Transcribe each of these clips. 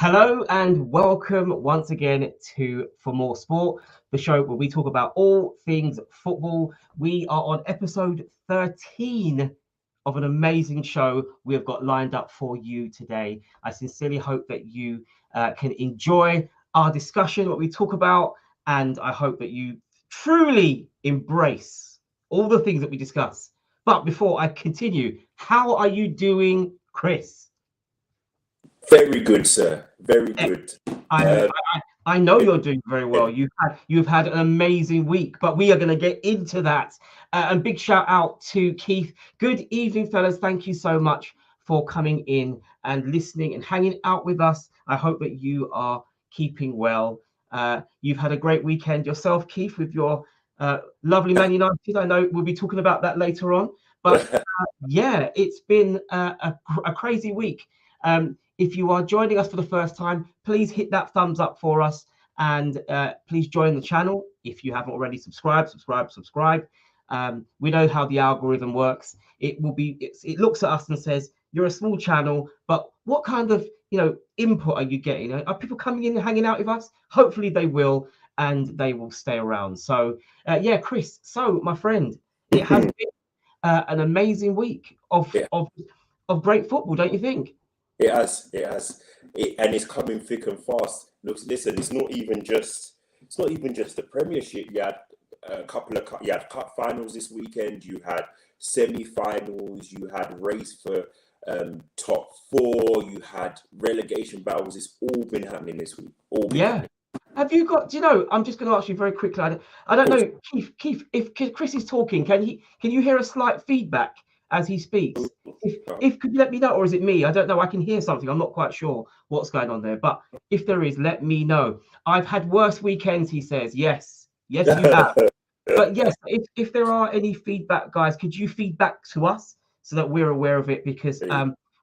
Hello and welcome once again to For More Sport, the show where we talk about all things football. We are on episode 13 of an amazing show we have got lined up for you today. I sincerely hope that you can enjoy our discussion, what we talk about, and I hope that you truly embrace all the things that we discuss. But before I continue, how are you doing, Chris? Very good, sir. Very good. I'm, I know you're doing very well. You've had an amazing week, but we are going to get into that. And big shout out to Keith. Good evening, fellas. Thank you so much for coming in and listening and hanging out with us. I hope that you are keeping well. You've had a great weekend yourself, Keith, with your lovely Man United. I know we'll be talking about that later on, but yeah, it's been a crazy week. If you are joining us for the first time, please hit that thumbs up for us and please join the channel. If you haven't already, subscribe. We know how the algorithm works. It looks at us and says, you're a small channel, but what kind of input are you getting? Are people coming in and hanging out with us? Hopefully they will, and they will stay around. So yeah, Chris. So my friend, it has been an amazing week of great football, don't you think? It has. And it's coming thick and fast. Look, listen, it's not even just the Premiership. You had you had cup finals this weekend. You had semi-finals. You had race for top four. You had relegation battles. It's all been happening this week. Happening. Have you got? Do you know? I'm just going to ask you very quickly. I don't know, Keith. If Chris is talking, can you hear a slight feedback as he speaks? If could you let me know, or is it me? I don't know. I can hear something. I'm not quite sure what's going on there. But if there is, let me know. I've had worse weekends, he says. Yes, you have. But yes, if there are any feedback, guys, could you feedback to us so that we're aware of it? Because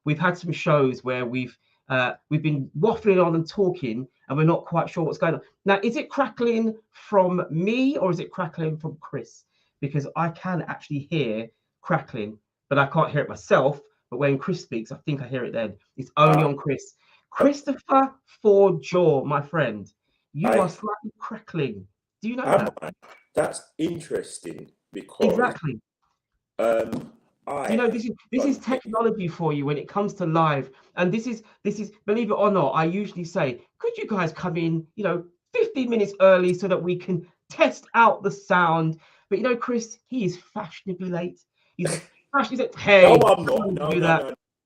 we've had some shows where we've been waffling on and talking, and we're not quite sure what's going on. Now, is it crackling from me or is it crackling from Chris? Because I can actually hear crackling, but I can't hear it myself. But when Chris speaks, I think I hear it then. It's only on Chris. Christopher Forjaw, my friend, you are slightly crackling. Do you know that? That's interesting because exactly. This is technology for you when it comes to live, and this is believe it or not, I usually say, could you guys come in 15 minutes early so that we can test out the sound? But Chris, he is fashionably late. He's fashionably late. Hey, no, I'm not. No.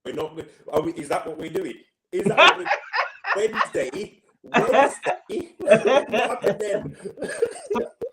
We're not. Is that what we're doing? Is that what Wednesday? What happened then?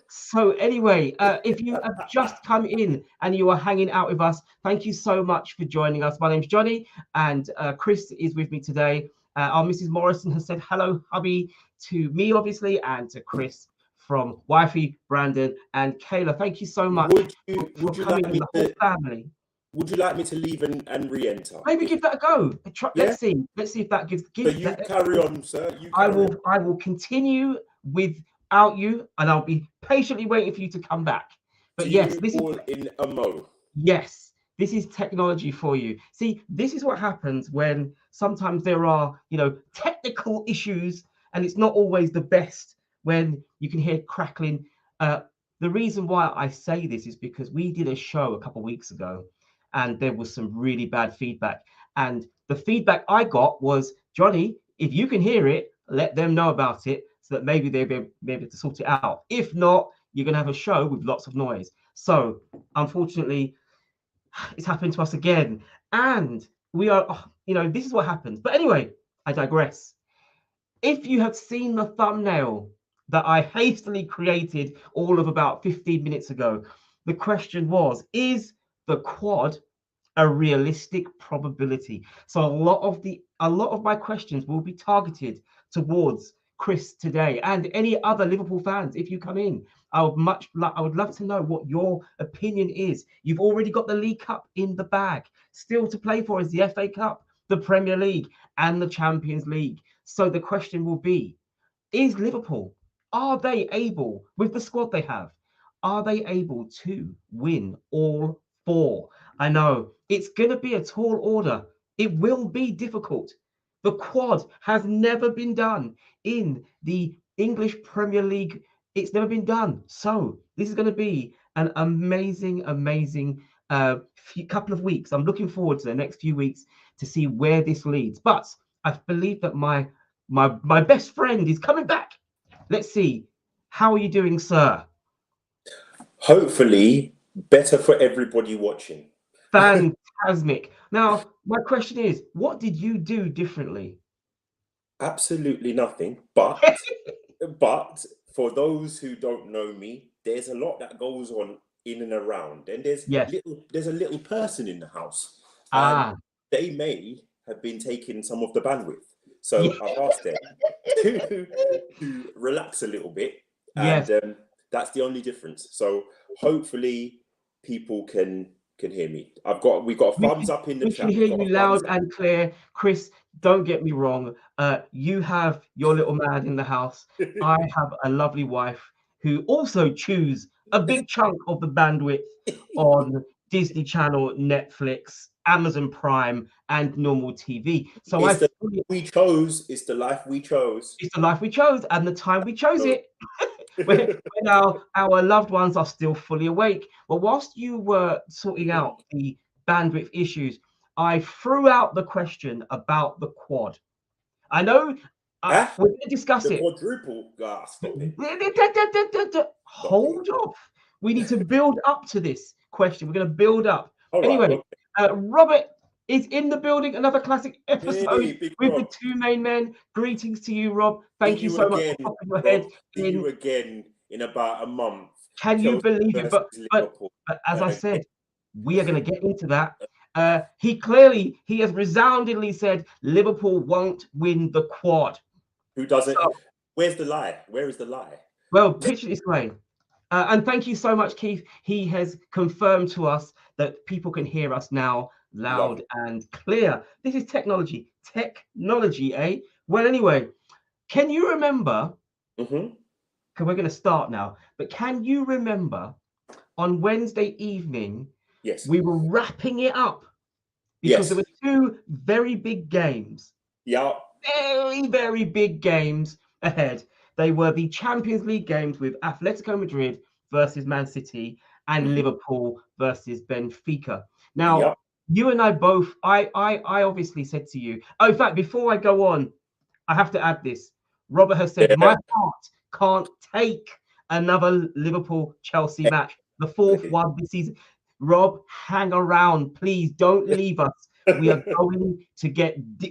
So anyway, if you have just come in and you are hanging out with us, thank you so much for joining us. My name's Johnny, and Chris is with me today. Our Mrs. Morrison has said hello, hubby, to me, obviously, and to Chris from wifey, Brandon, and Kayla. Thank you so much for coming in, the whole family. Would you like me to leave and re-enter? Maybe give that a go. Let's see if that gives. So you carry on, sir. I will continue without you, and I'll be patiently waiting for you to come back. But yes, this is in a mo. Yes, this is technology for you. See, this is what happens when sometimes there are, technical issues, and it's not always the best when you can hear crackling. The reason why I say this is because we did a show a couple of weeks ago, and there was some really bad feedback. And the feedback I got was, Johnny, if you can hear it, let them know about it so that maybe they'll be able to sort it out. If not, you're going to have a show with lots of noise. So, unfortunately, it's happened to us again. And we are, this is what happens. But anyway, I digress. If you have seen the thumbnail that I hastily created all of about 15 minutes ago, the question was, is the quad a realistic probability? So a lot of my questions will be targeted towards Chris today and any other Liverpool fans. If you come in, I would love to know what your opinion is. You've already got the League Cup in the bag. Still to play for is the FA Cup, the Premier League, and the Champions League. So the question will be, is Liverpool, are they able, with the squad they have, are they able to win all four? I know it's going to be a tall order. It will be difficult. The quad has never been done in the English Premier League. It's never been done. So this is going to be an amazing, amazing couple of weeks. I'm looking forward to the next few weeks to see where this leads. But I believe that my best friend is coming back. Let's see. How are you doing, sir? Hopefully, better for everybody watching. Fantastic. Now, my question is, what did you do differently? Absolutely nothing. But for those who don't know me, there's a lot that goes on in and around, and Yes. there's a little person in the house, and Ah. they may have been taking some of the bandwidth. So Yeah. I've asked them to relax a little bit, Yes. and that's the only difference. So hopefully people can hear me. We've got a thumbs up in the We can chat. hear We've got you a thumbs loud and clear. Chris, don't get me wrong. You have your little man in the house. I have a lovely wife who also chews a big chunk of the bandwidth on Disney Channel, Netflix, Amazon Prime, and normal TV. So It's the we chose. It's the life we chose. It's the life we chose and the time we chose So- it. when our loved ones are still fully awake. Well, whilst you were sorting out the bandwidth issues, I threw out the question about the quad. I know we're going to discuss the it. quadruple. Stop it. Hold off. We need to build up to this question. We're going to build up. All right, Anyway, okay. Robert is in the building. Another classic episode Hey, with Rob. the two main men. Greetings to you, Rob. Thank you so much for popping your head in. See you again in about a month. Can you believe it? But as I said, we are going to get into that. He has resoundingly said Liverpool won't win the quad. Who doesn't? So, where's the lie? Where is the lie? Well, picture this way. And thank you so much, Keith. He has confirmed to us that people can hear us now loud and clear. This is technology. Technology, eh? Well, anyway, can you remember? Because we're going to start now. But can you remember on Wednesday evening? Yes. We were wrapping it up because there were two very big games. Yeah. Very, very big games ahead. They were the Champions League games with Atletico Madrid versus Man City and Liverpool versus Benfica. Now, you and I both, I obviously said to you, in fact, before I go on, I have to add this. Robert has said, my heart can't take another Liverpool-Chelsea match, the fourth one this season. Rob, hang around, please. Don't leave us. We are going to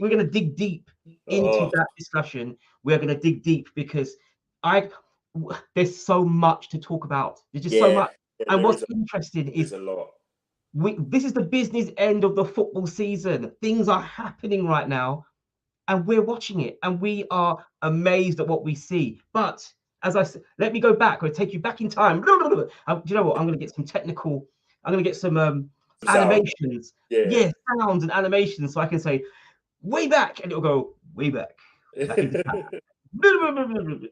we're going to dig deep into that discussion. We're going to dig deep because there's so much to talk about. There's just so much. And what's interesting is a lot. This is the business end of the football season. Things are happening right now, and we're watching it, and we are amazed at what we see. But as I said, let me go back. I'll take you back in time. Do you know what? I'm going to get some technical. I'm going to get some animations. Yeah, sounds and animations, so I can say way back, and it'll go way back.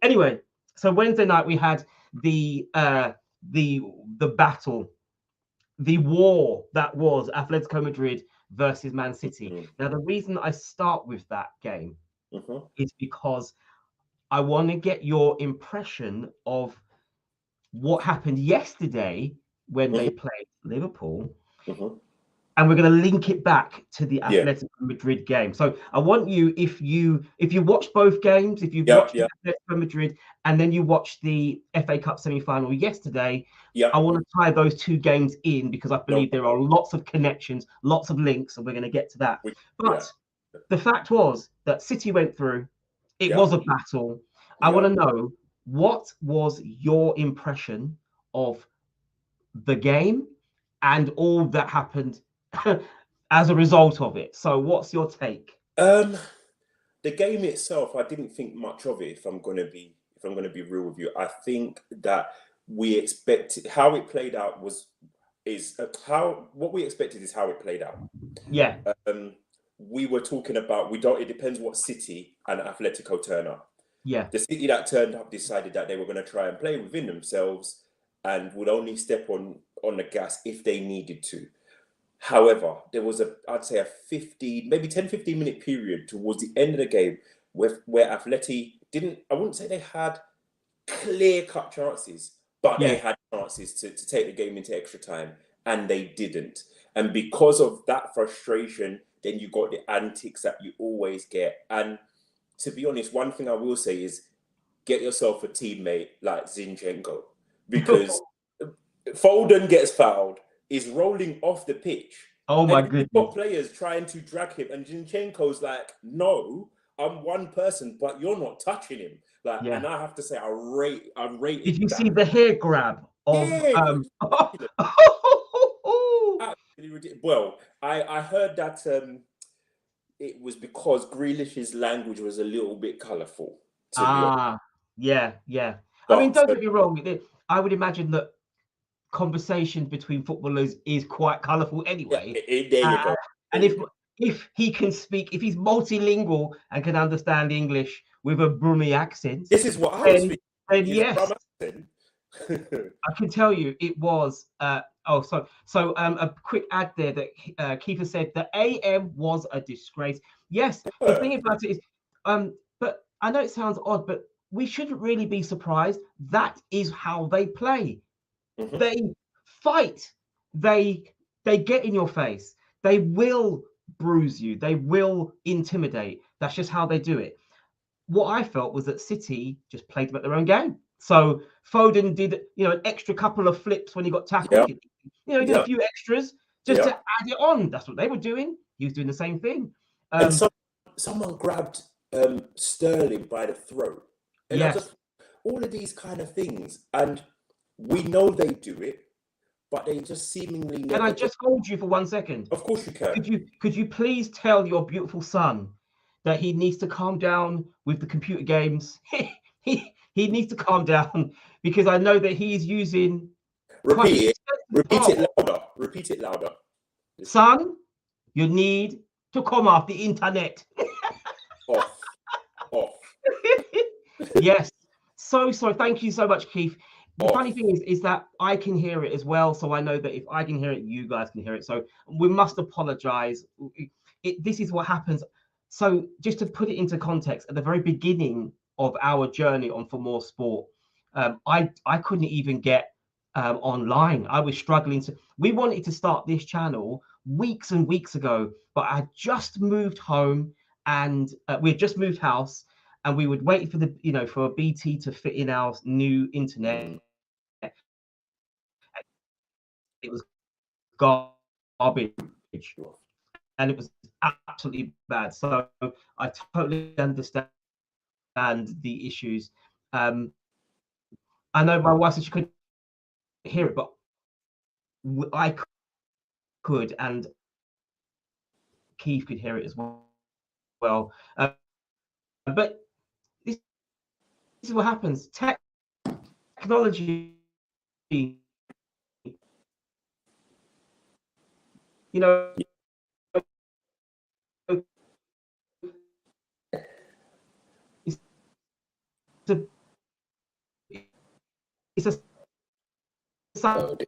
Anyway, so Wednesday night we had the battle, the war that was Atletico Madrid versus Man City. Now, the reason I start with that game is because I want to get your impression of what happened yesterday when they played Liverpool. And we're going to link it back to the Atletico Madrid game. So I want you, if you watched both games, if you've watched the Atletico Madrid and then you watched the FA Cup semi-final yesterday, I want to tie those two games in because I believe there are lots of connections, lots of links, and we're going to get to that. But the fact was that City went through. It was a battle. I want to know, what was your impression of the game and all that happened as a result of it? So what's your take? The game itself, I didn't think much of it, if I'm going to be real with you. I think that we expected how it played out what we expected is how it played out. Yeah. We were talking about it depends what City and Atletico turn up. Yeah. The City that turned up decided that they were going to try and play within themselves and would only step on the gas if they needed to. However, there was I'd say a 15, maybe 10, 15-minute period towards the end of the game where Atleti didn't, I wouldn't say they had clear-cut chances, but they Yeah. had chances to take the game into extra time, and they didn't. And because of that frustration, then you got the antics that you always get. And to be honest, one thing I will say is get yourself a teammate like Zinchenko, because Foden gets fouled, is rolling off the pitch, Oh my and you've got goodness. players trying to drag him, and Zinchenko's like, "No, I'm one person, but you're not touching him." Like, Yeah. and I have to say, I Did rated you see that. the hair grab of Yeah, it was ridiculous. Absolutely ridiculous. Well, I heard that it was because Grealish's language was a little bit colourful, to be honest. Ah, yeah, yeah. I mean, But don't get me wrong. I would imagine that conversation between footballers is quite colourful yeah, anyway. there you Uh, go. There and you go. if he can speak, if he's multilingual and can understand English with a Brummy accent, This is what I was then thinking. then Is yes, from accent. I can tell you it was. A quick ad there that Kiefer said the AM was a disgrace. Yes, the thing about it is, but I know it sounds odd, but we shouldn't really be surprised. That is how they play. Mhm. They fight. They get in your face. They will bruise you. They will intimidate. That's just how they do it. What I felt was that City just played them at their own game. So Foden did, an extra couple of flips when he got tackled. Yeah, He did a yeah, few extras just to yeah. add it on. That's what they were doing. He was doing the same thing. And Um, someone grabbed Sterling by the throat, and I yes. just all of these kind of things, and we know they do it, but they just seemingly Can I never get. just hold you for 1 second? Of course, you can. Could you please tell your beautiful son that he needs to calm down with the computer games? he needs to calm down because I know that he's using quite an Repeat it. expensive Repeat it part. louder. Repeat it louder. Son, you need to come off the internet. Off. Off. Yes. So thank you so much, Keith. The Off. funny thing is that I can hear it as well. So I know that if I can hear it, you guys can hear it. So we must apologize. This is what happens. So just to put it into context, at the very beginning of our journey on ForMorSport, I couldn't even get online. I was struggling to. We wanted to start this channel weeks and weeks ago, but I just moved home and we had just moved house, and we would wait for for BT to fit in our new internet. It was garbage, and it was absolutely bad. So I totally understand the issues. I know my wife said she couldn't hear it, but I could, and Keith could hear it as well. But this is what happens. Technology, you know, it's a, it's a Sunday.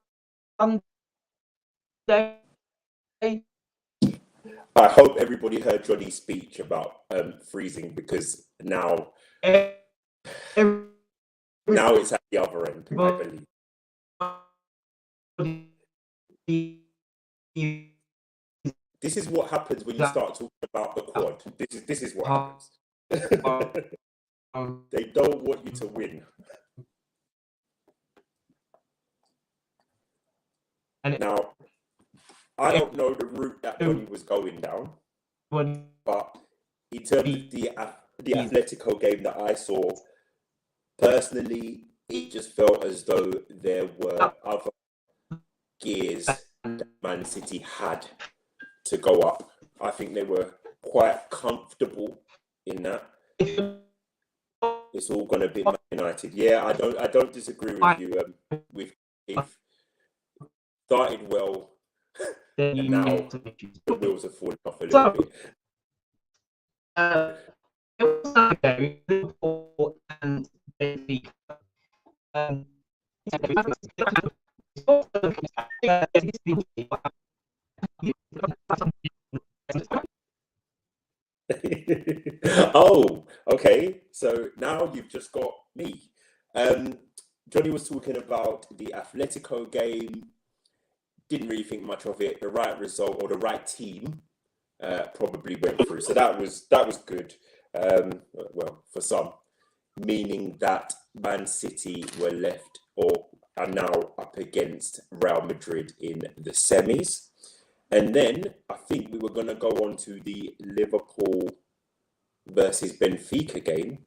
I hope everybody heard Johnny's speech about freezing, because now it's at the other end, I believe. This is what happens when you start talking about the quad. This is what happens. They don't want you to win. Now, I don't know the route that Johnny was going down, but in terms of the Atletico game that I saw, personally, it just felt as though there were other gears that Man City had to go up. I think they were quite comfortable in that. It's all going to be Man United. Yeah, I don't disagree with you. With if started well, and now the wheels are falling off a little bit. It was okay. Liverpool and Benfica. Okay, so now you've just got me. Johnny was talking about the Atletico game. Didn't really think much of it. The right result or the right team probably went through. So that was good. Well, for some, meaning that Man City were left or are now up against Real Madrid in the semis. And then I think we were going to go on to the Liverpool versus Benfica game,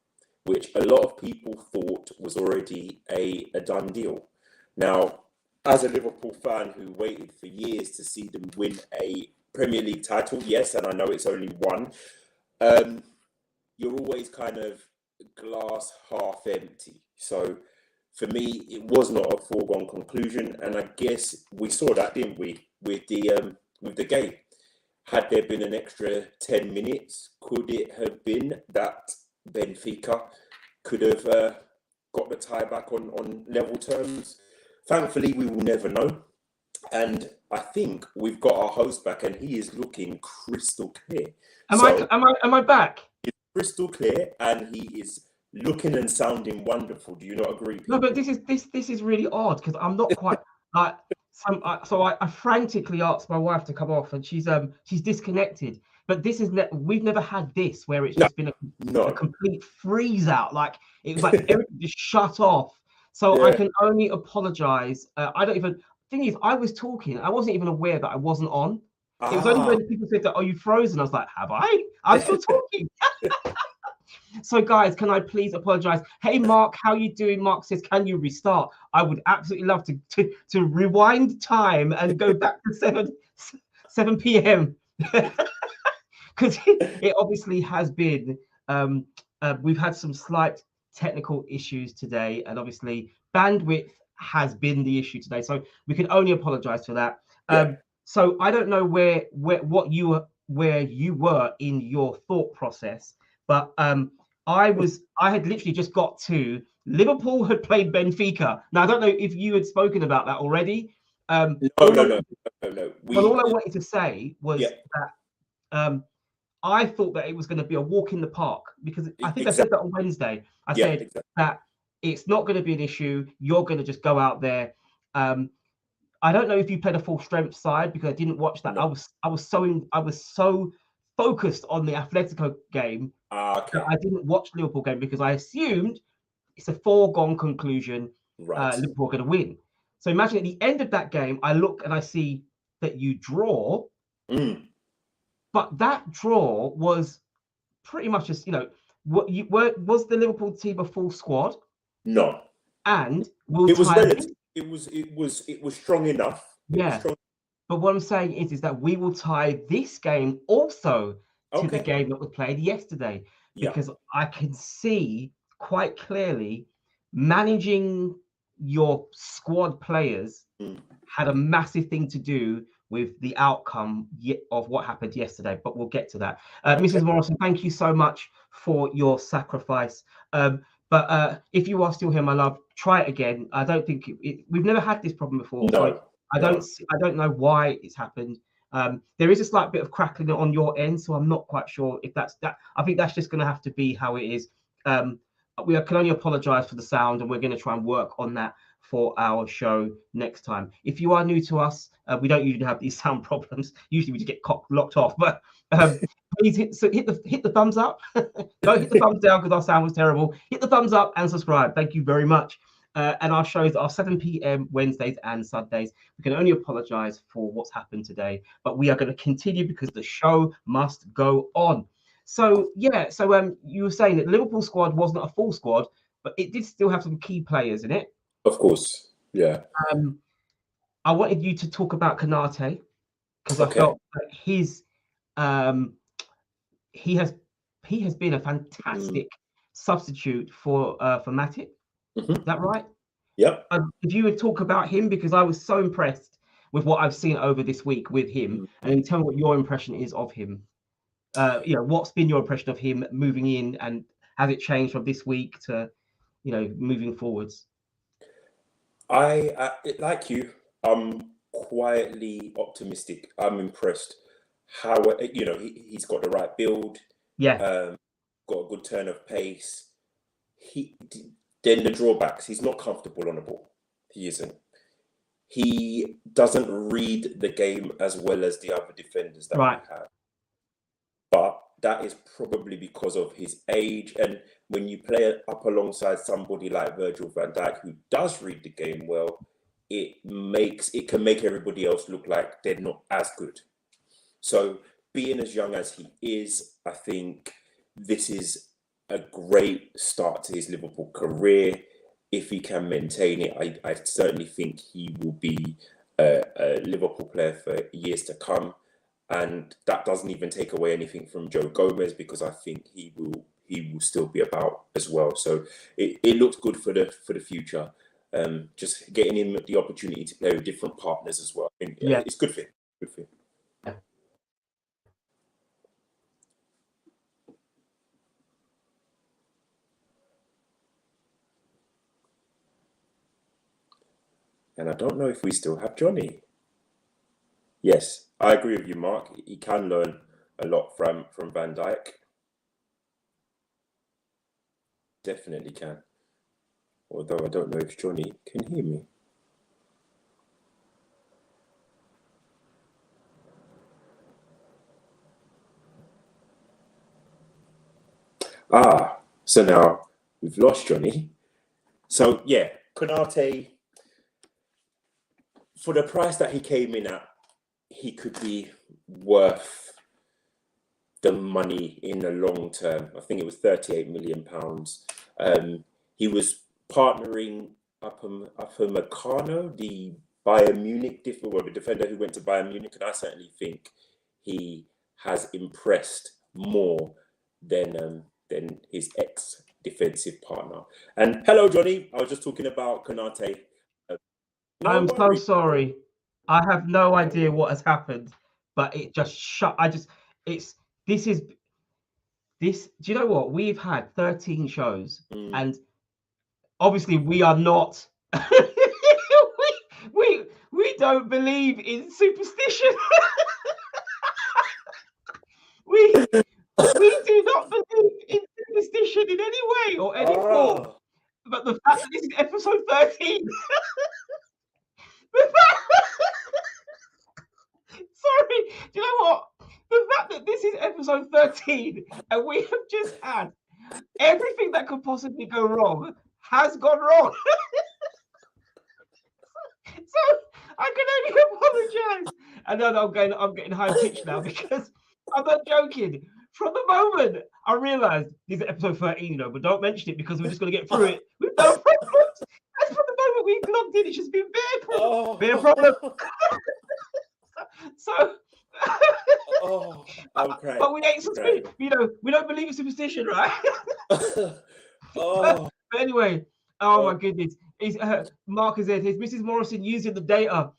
which a lot of people thought was already a done deal. Now, as a Liverpool fan who waited for years to see them win a Premier League title, yes, and I know it's only one, you're always kind of glass half empty. So for me, it was not a foregone conclusion, and I guess we saw that, didn't we, with the game? Had there been an extra 10 minutes, could it have been that Benfica could have got the tie back on level terms? Thankfully, we will never know. And I think we've got our host back, and he is looking crystal clear. Am I back? He's crystal clear, and he is looking and sounding wonderful. Do you not agree, people? No, but this is really odd because I'm not quite like. So I frantically asked my wife to come off, and she's disconnected. But we've never had this where it's just been a complete freeze out. Like it was like everything just shut off. So I can only apologize. I don't even. Thing is, I was talking. I wasn't even aware that I wasn't on. It was only when people said that, "Are you frozen?" I was like, "Have I? I'm still talking." So guys, can I please apologize? Hey Mark, how you doing? Mark says, can you restart? I would absolutely love to rewind time and go back to 7 p.m. because it obviously has been we've had some slight technical issues today, and obviously bandwidth has been the issue today, so we can only apologize for that. So I don't know where you were in your thought process, but I had literally just got to Liverpool had played Benfica. Now I don't know if you had spoken about that already. No. All I wanted to say was that I thought that it was going to be a walk in the park, because I think I said that on Wednesday. I said that it's not going to be an issue. You're going to just go out there. I don't know if you played a full strength side, because I didn't watch that. No. I was so focused on the Atletico game that I didn't watch Liverpool game, because I assumed it's a foregone conclusion. Liverpool are going to win. So imagine at the end of that game, I look and I see that you draw. But that draw was pretty much just, was the Liverpool team a full squad? No. And it was relative. It was strong enough. But what I'm saying is that we will tie this game also to the game that was played yesterday, because I can see quite clearly managing your squad players had a massive thing to do with the outcome of what happened yesterday, but we'll get to that. Mrs. Morrison, thank you so much for your sacrifice. But if you are still here, my love, try it again. I don't think we've never had this problem before. No, I don't know why it's happened. There is a slight bit of crackling on your end, so I'm not quite sure if that's that. I think that's just going to have to be how it is. We can only apologize for the sound, and we're going to try and work on that for our show next time. If you are new to us, we don't usually have these sound problems. Usually we just get locked off, but please hit the thumbs up. Don't hit the thumbs down because our sound was terrible. Hit the thumbs up and subscribe. Thank you very much. And our shows are 7 p.m. Wednesdays and Sundays. We can only apologize for what's happened today, but we are going to continue because the show must go on. So you were saying that Liverpool squad wasn't a full squad, but it did still have some key players in it. Of course, yeah. I wanted you to talk about Konate, because I felt that he has been a fantastic substitute for Matip. Is that right? Yep. If you would talk about him, because I was so impressed with what I've seen over this week with him, and then tell me what your impression is of him. What's been your impression of him moving in, and has it changed from this week to, moving forwards? I like you. I'm quietly optimistic. I'm impressed how he's got the right build. got a good turn of pace. Then the drawbacks, he's not comfortable on the ball. He isn't. He doesn't read the game as well as the other defenders that we have. But that is probably because of his age. And when you play up alongside somebody like Virgil van Dijk, who does read the game well, it can make everybody else look like they're not as good. So being as young as he is, I think this is a great start to his Liverpool career. If he can maintain it, I certainly think he will be a Liverpool player for years to come. And that doesn't even take away anything from Joe Gomez, because I think he will still be about as well. So it looks good for the future. Just getting him the opportunity to play with different partners as well. And, it's good for him. Good for him. And I don't know if we still have Johnny. Yes, I agree with you, Mark. He can learn a lot from Van Dijk. Definitely can. Although I don't know if Johnny can hear me. So now we've lost Johnny. So yeah, Konate, for the price that he came in at, he could be worth the money in the long term. I think it was £38 million. He was partnering up Upamecano, the Bayern Munich defender who went to Bayern Munich, and I certainly think he has impressed more than his ex-defensive partner. And hello, Johnny. I was just talking about Konate. I'm so sorry. I have no idea what has happened, but it just shut. Do you know what? We've had 13 shows, and obviously we are not. we don't believe in superstition. we do not believe in superstition in any way or any form. But the fact that this is episode 13. Sorry, do you know what? The fact that this is episode 13 and we have just had everything that could possibly go wrong has gone wrong. So I can only apologize. And then I'm getting high pitched now, because I'm not joking. From the moment I realized this is episode 13, but don't mention it because we're just going to get through it with no problems. And from the moment we logged in, it's just been bare problem. So, okay. But we ain't superstition. We don't believe in superstition, right? But anyway, my goodness. Mark is there. Is Mrs. Morrison using the data?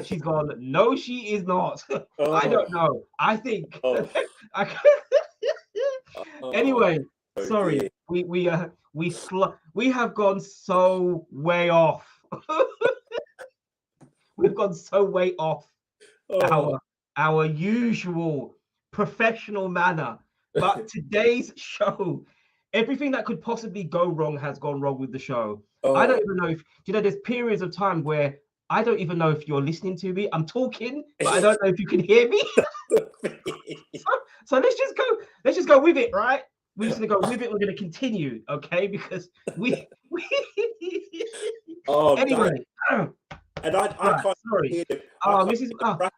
She's gone. No, she is not. I don't know. I think. Anyway, sorry. Dear. We have gone so way off. We've gone so way off our usual professional manner. But today's show, everything that could possibly go wrong has gone wrong with the show. I don't even know if there's periods of time where I don't even know if you're listening to me. I'm talking, but I don't know if you can hear me. So let's just go with it, right? We're just gonna go with it. We're gonna continue, okay? Because we anyway. And I can't hear them.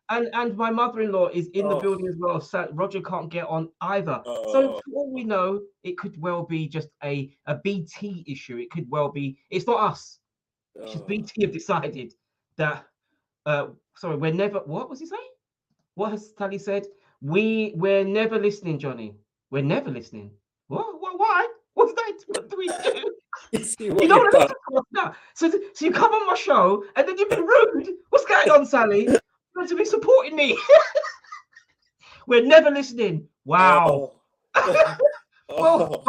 And my mother-in-law is in the building as well. So Roger can't get on either. So for all we know, it could well be just a BT issue. It could well be. It's not us. It's just BT have decided that. We're never. What was he saying? What has Tally said? We're never listening, Johnny. We're never listening. What? Why? What's that? What do we do? You don't want to listen to us now. So you come on my show and then you've been rude. What's going on, Sally? You're meant to be supporting me. We're never listening. Wow. Well,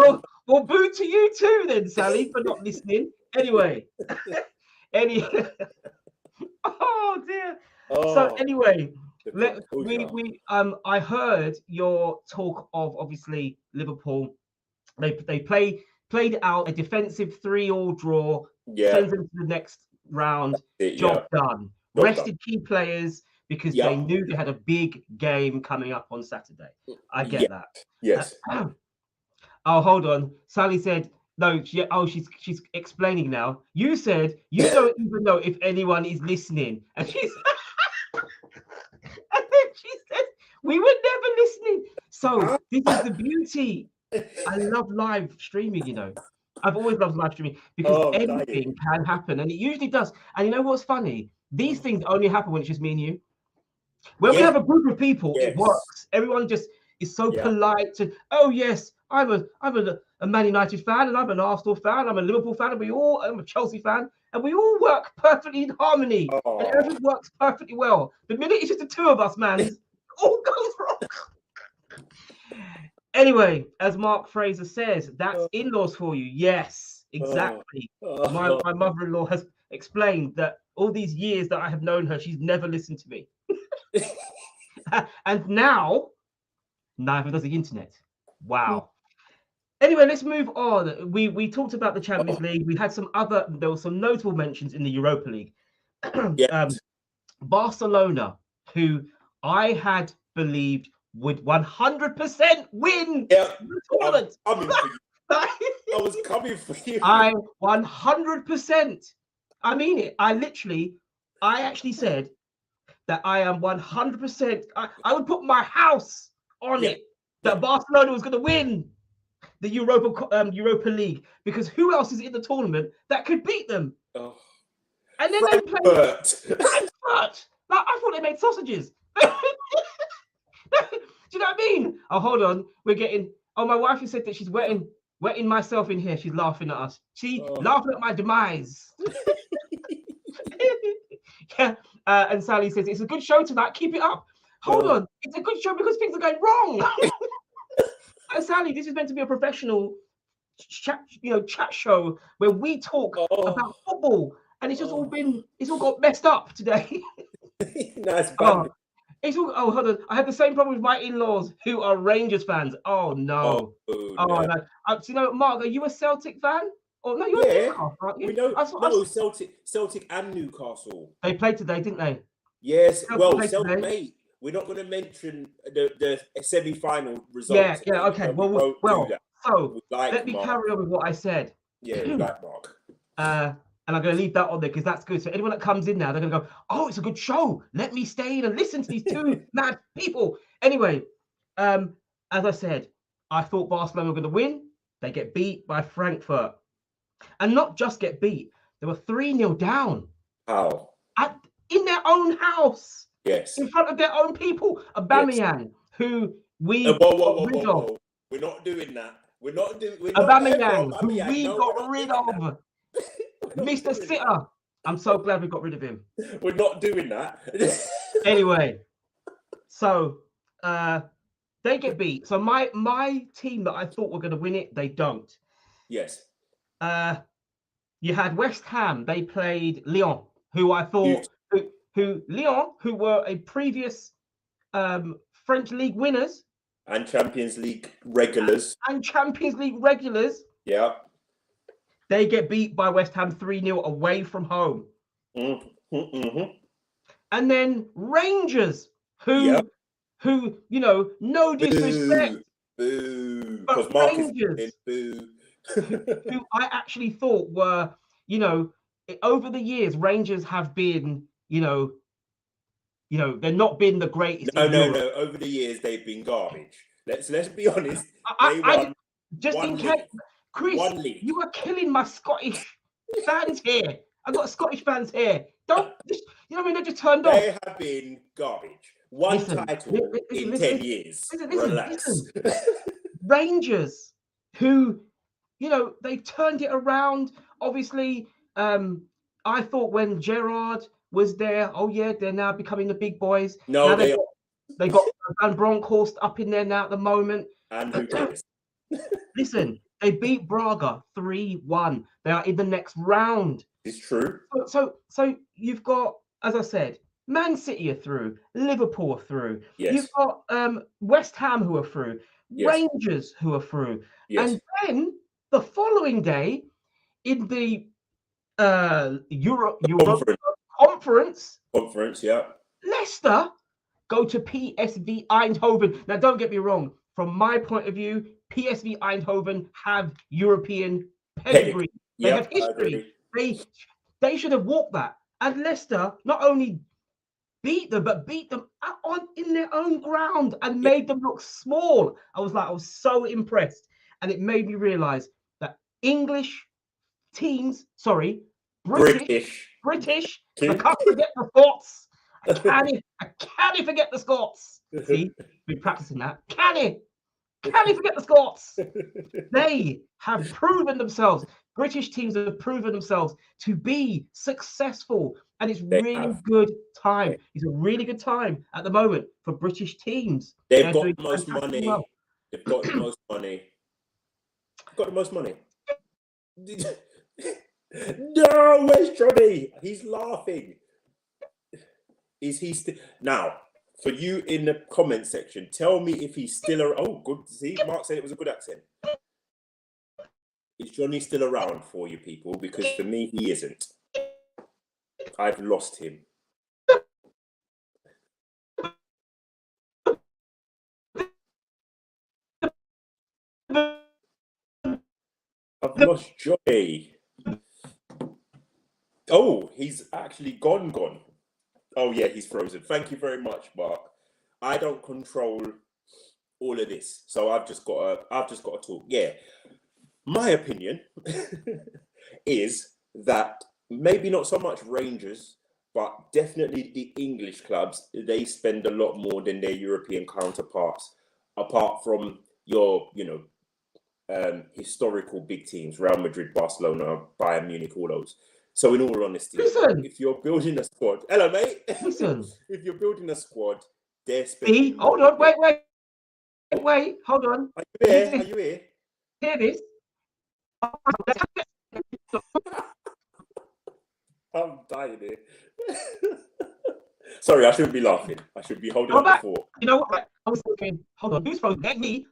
boo to you too then, Sally, for not listening. Anyway. Oh dear. So anyway, I heard your talk of obviously Liverpool They played out a defensive 3-3 draw, Yeah, sends them to the next round. Job done. Job Rested key players because they knew they had a big game coming up on Saturday. I get that. Yes. Oh, hold on. Sally said, no, she's explaining now. You said you don't even know if anyone is listening. And she's and then she said, we were never listening. So this is the beauty. I love live streaming, you know. I've always loved live streaming because anything can happen, and it usually does. And you know what's funny? These things only happen when it's just me and you. When we have a group of people, it works. Everyone just is so polite and, oh yes, I'm a Man United fan, and I'm an Arsenal fan, I'm a Liverpool fan, and I'm a Chelsea fan, and we all work perfectly in harmony, and everything works perfectly well. The minute it's just the two of us, man, it all goes wrong. Anyway, as Mark Fraser says, that's in-laws for you. Yes, exactly. My mother-in-law has explained that all these years that I have known her, she's never listened to me. And now neither does the internet. Wow. Anyway, let's move on. We talked about the Champions League. We had there were some notable mentions in the Europa League. Barcelona, who I had believed would 100% win the tournament. I was coming for you. I 100%. I mean it. I actually said that I am 100%. I would put my house on it that Barcelona was going to win the Europa League, because who else is in the tournament that could beat them? And then they played Frankfurt. Like, I thought they made sausages. Do you know what I mean? Oh, hold on. We're getting. Oh, my wife has said that she's wetting myself in here. She's laughing at us. She laughing at my demise. And Sally says it's a good show tonight. Keep it up. Hold on. It's a good show because things are going wrong. Sally, this is meant to be a professional chat show where we talk about football, and it's just it's all got messed up today. Nice. Hold on. I had the same problem with my in-laws who are Rangers fans. Oh no. No. You know, Mark, are you a Celtic fan? Oh no, you're Newcastle, aren't you? We know Celtic and Newcastle. They played today, didn't they? Yes. Celtic, mate. We're not going to mention the semi-final results. Yeah. Okay. Well. So let me carry on with what I said. Yeah, you like Mark. And I'm going to leave that on there because that's good. So anyone that comes in now, they're going to go, oh, it's a good show. Let me stay in and listen to these two mad people. Anyway, as I said, I thought Barcelona were going to win. They get beat by Frankfurt. And not just get beat. They were 3-0 down. How? In their own house. Yes. In front of their own people. Aubameyang, who we got rid of. We're not doing that. Aubameyang, who we got rid of. Mr. Sitter. I'm so glad we got rid of him. We're not doing that. Anyway, so they get beat. So my team that I thought were going to win it, they don't. Yes. You had West Ham. They played Lyon, who I thought, who were a previous French League winners and Champions League regulars. Yeah. They get beat by West Ham 3-0 away from home. Mm-hmm. And then Rangers, who no disrespect, but Rangers, who I actually thought were, over the years, Rangers have been, they've not been the greatest. No. Over the years, they've been garbage. Let's be honest. In case, Chris, you are killing my Scottish fans here. I've got Scottish fans here. They just turned off. They have been garbage. Title in 10 years. Relax. Rangers, who, they've turned it around. Obviously, I thought when Gerrard was there, they're now becoming the big boys. No, they got Van Bronckhorst up in there now at the moment. And who cares? Listen, they beat Braga 3-1. They are in the next round. It's true. So you've got, as I said, Man City are through, Liverpool are through. Yes. You've got West Ham who are through. Yes. Rangers, who are through. Yes. And then the following day, in the Europa Conference, yeah. Leicester go to PSV Eindhoven. Now, don't get me wrong. From my point of view, PSV Eindhoven have European pedigree. They have Yep, I history. agree. They should have walked that. And Leicester not only beat them, but beat them in their own ground and Yep. made them look small. I was so impressed. And it made me realize that English teams, British, because I can't forget the Scots. I can't forget the Scots. See, been practicing that. Can forget the Scots. They have proven themselves. British teams have proven themselves to be successful, and it's really good time. It's a really good time at the moment for British teams. They've got the most money. Well. They've got the most money. Got the most money. No, where's Johnny? He's laughing. Is he still now? For you in the comment section, tell me if he's still around. Oh, good. See, Mark said it was a good accent. Is Johnny still around for you people? Because for me, he isn't. I've lost him. I've lost Johnny. Oh, he's actually gone. Oh yeah, he's frozen. Thank you very much, Mark. I don't control all of this, so I've just got to talk. Yeah, my opinion is that maybe not so much Rangers, but definitely the English clubs. They spend a lot more than their European counterparts, apart from your, historical big teams: Real Madrid, Barcelona, Bayern Munich, all those. So, in all honesty, if you're building a squad, hello, mate. Listen. If you're building a squad, they're spending. Hold on, wait, hold on. Are you here? Are you here? Hear this? I'm dying here. Sorry, I shouldn't be laughing. I should be holding up the fort. You know what? I was thinking, hold on, who's frozen? Get me.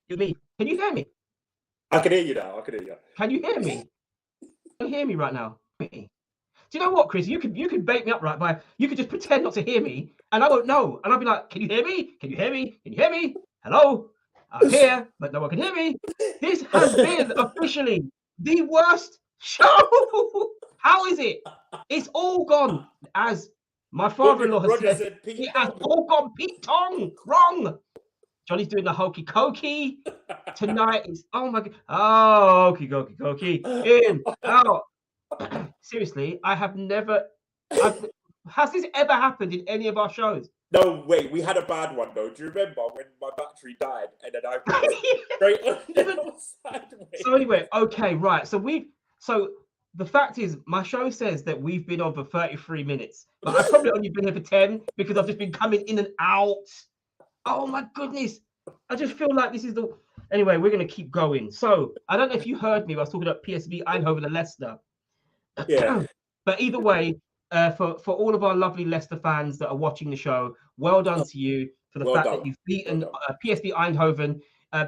Me. Can you hear me? I can hear you now. Can you hear me? Can you hear me right now? Do you know what, Chris? You could bait me up you could just pretend not to hear me, and I won't know. And I'll be like, can you hear me? Can you hear me? Can you hear me? Hello? I'm here, but no one can hear me. This has been officially the worst show. How is it? It's all gone. As my father-in-law has said, it has all gone Pete Tong. Wrong. Johnny's doing the hokey cokey. Tonight is, oh my God. Oh, hokey cokey. In, out. Seriously, has this ever happened in any of our shows? No, wait, we had a bad one though. Do you remember when my battery died and then I straight on sideways? So anyway, okay, right. So the fact is, my show says that we've been on for 33 minutes, but I've probably only been here for 10 because I've just been coming in and out. Oh my goodness. I just feel like this is the... Anyway, we're going to keep going. So I don't know if you heard me. I was talking about PSV Eindhoven and Leicester. Yeah. But either way, for all of our lovely Leicester fans that are watching the show, well done to you for the fact that you've beaten PSV Eindhoven.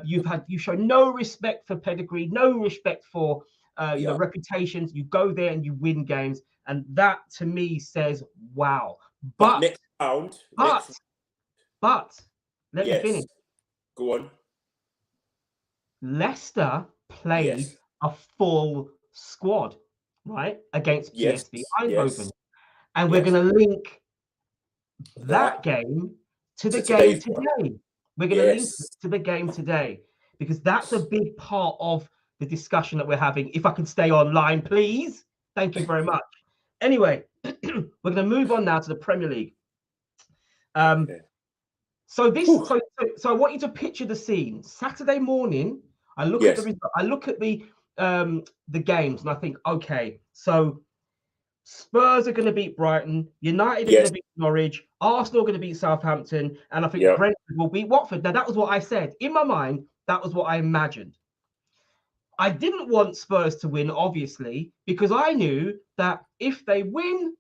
You show no respect for pedigree, no respect for reputations. You go there and you win games, and that to me says wow. But next round, but let me finish. Go on. Leicester played a full squad, right, against PSV Eindhoven. And we're going to link that game to the game today. We're going to link it to the game today because that's a big part of the discussion that we're having. If I can stay online, please. Thank you very much. Anyway, we're going to move on now to the Premier League. So I want you to picture the scene. Saturday morning, I look at the games and I think, okay, so Spurs are going to beat Brighton, United are going to beat Norwich, Arsenal are going to beat Southampton, and I think Brentford will beat Watford. Now, that was what I said. In my mind, that was what I imagined. I didn't want Spurs to win, obviously, because I knew that if they win,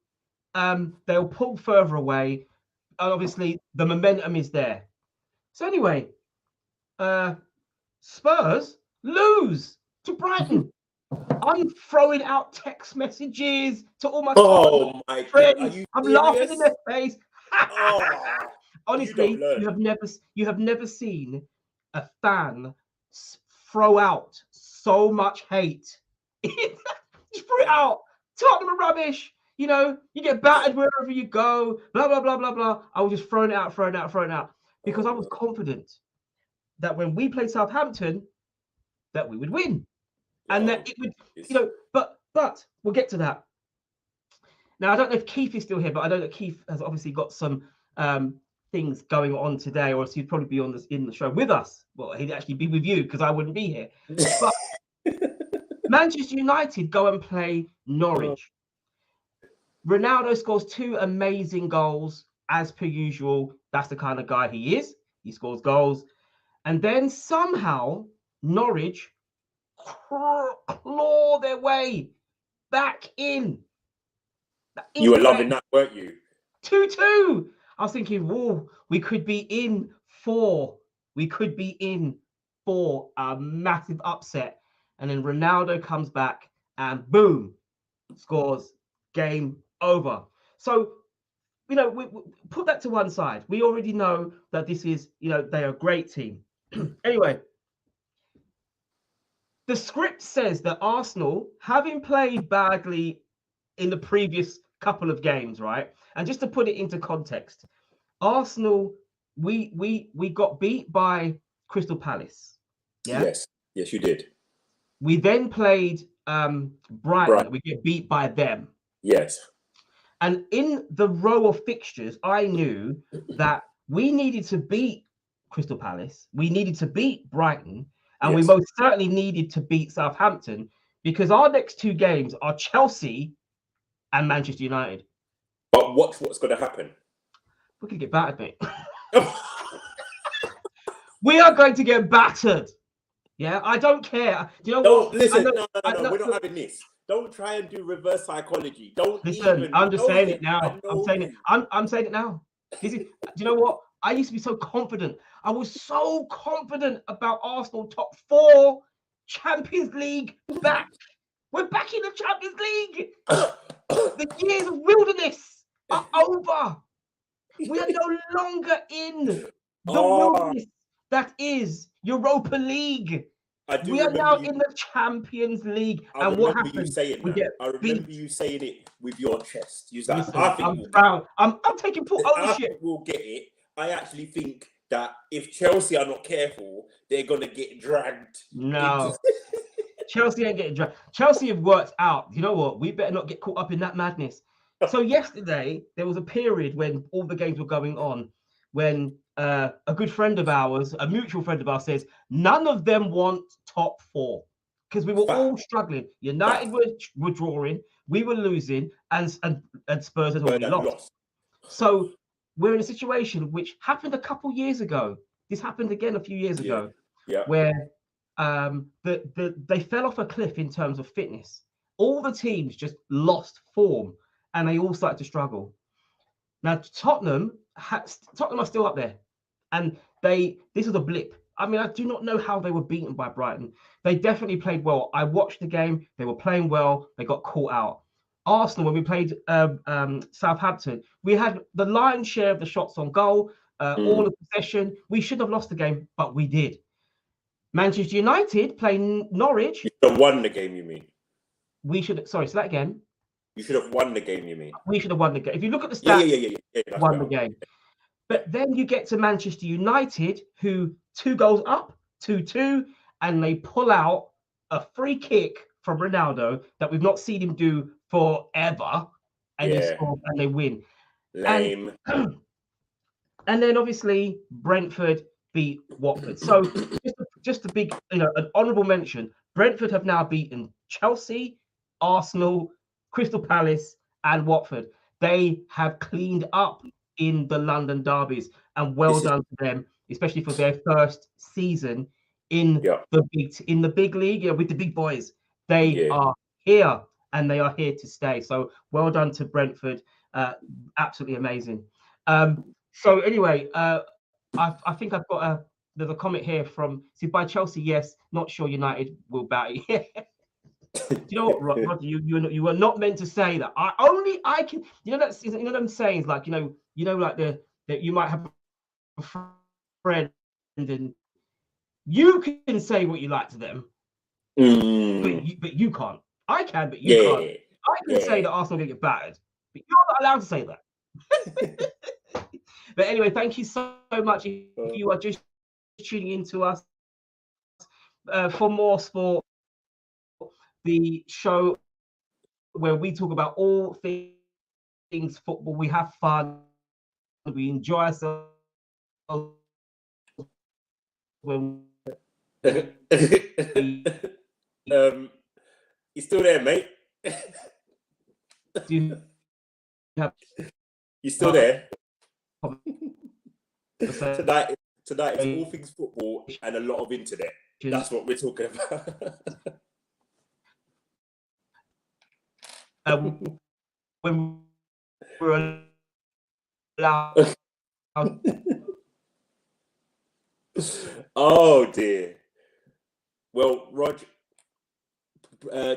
they'll pull further away. And obviously, the momentum is there. So anyway, Spurs lose to Brighton. I'm throwing out text messages to all my Oh my God, are friends. you I'm laughing in serious? their face. Oh, you don't Honestly, learn. you have never seen a fan throw out so much hate. Just threw it out. Tottenham are rubbish. You know, you get battered wherever you go. Blah blah blah blah blah. I was just throwing it out, because I was confident that when we played Southampton, that we would win, and that it would, you know. But we'll get to that. Now I don't know if Keith is still here, but I know that Keith has obviously got some things going on today, or else he'd probably be on this in the show with us. Well, he'd actually be with you because I wouldn't be here. But Manchester United go and play Norwich. Ronaldo scores 2 amazing goals, as per usual. That's the kind of guy he is. He scores goals. And then somehow Norwich claw their way back in. You were loving that, weren't you? 2-2. I was thinking, whoa, we could be in 4. We could be in for a massive upset. And then Ronaldo comes back and boom, scores. Game over. So, you know, we put that to one side. We already know that this is, you know, they're a great team. Anyway, the script says that Arsenal, having played badly in the previous couple of games, right? And just to put it into context, Arsenal, we got beat by Crystal Palace. Yeah. Yes, you did. We then played Brighton. We get beat by them. Yes. And in the row of fixtures, I knew that we needed to beat Crystal Palace, we needed to beat Brighton, and we most certainly needed to beat Southampton, because our next 2 games are Chelsea and Manchester United. But watch what's going to happen. We're going to get battered, mate. We are going to get battered. Yeah, I don't care. Do you know what? Listen, no, we're not having this. Don't try and do reverse psychology. Don't listen. I'm just saying it now. I'm saying it now. This is. Do you know what? I used to be so confident. I was so confident about Arsenal top 4, Champions League back. We're back in the Champions League. The years of wilderness are over. We are no longer in the wilderness that is Europa League. We are now in the Champions League. And what happens? I remember you saying it with your chest. You said, listen, I'm proud. I'm taking full ownership. I think we'll get it. I actually think that if Chelsea are not careful, they're going to get dragged. No. Chelsea ain't getting dragged. Chelsea have worked out. You know what? We better not get caught up in that madness. So yesterday, there was a period when all the games were going on, when a good friend of ours, a mutual friend of ours, says none of them want top 4, because we were all struggling. United were drawing, we were losing, and Spurs had already lost. So we're in a situation which happened a couple years ago. This happened again a few years ago, where they fell off a cliff in terms of fitness. All the teams just lost form, and they all started to struggle. Now Tottenham are still up there, and this is a blip. I mean, I do not know how they were beaten by Brighton. They definitely played well. I watched the game. They were playing well. They got caught out. Arsenal, when we played Southampton, we had the lion's share of the shots on goal, all the possession. We should have lost the game, but we did. Manchester United playing Norwich. You should have won the game, you mean? Sorry, say that again. You should have won the game, you mean? We should have won the game. If you look at the stats, won the game. But then you get to Manchester United, who 2 goals up, 2-2, and they pull out a free kick from Ronaldo that we've not seen him do forever, and he scores and they win. Lame. And then obviously Brentford beat Watford. So just a big, an honourable mention. Brentford have now beaten Chelsea, Arsenal, Crystal Palace, and Watford. They have cleaned up in the London derbies, and well done to them, especially for their first season in the big league, with the big boys. They are here, and they are here to stay. So well done to Brentford. Absolutely amazing. So anyway, I think I've got there's a comment here from by Chelsea. Yes, not sure United will bow. Do you know what, Roger? You were not meant to say that. I can. You know that's them sayings like like that you might have a friend and you can say what you like to them, but you can't. I can, but you can't. I can say that Arsenal will get battered, but you're not allowed to say that. But anyway, thank you so much. If you are just tuning into us for more sport, the show where we talk about all things football. We have fun, we enjoy ourselves. When you still there, mate? You still there? Tonight is all things football and a lot of internet. That's what we're talking about. When we're allowed. Oh dear. Well, Rog,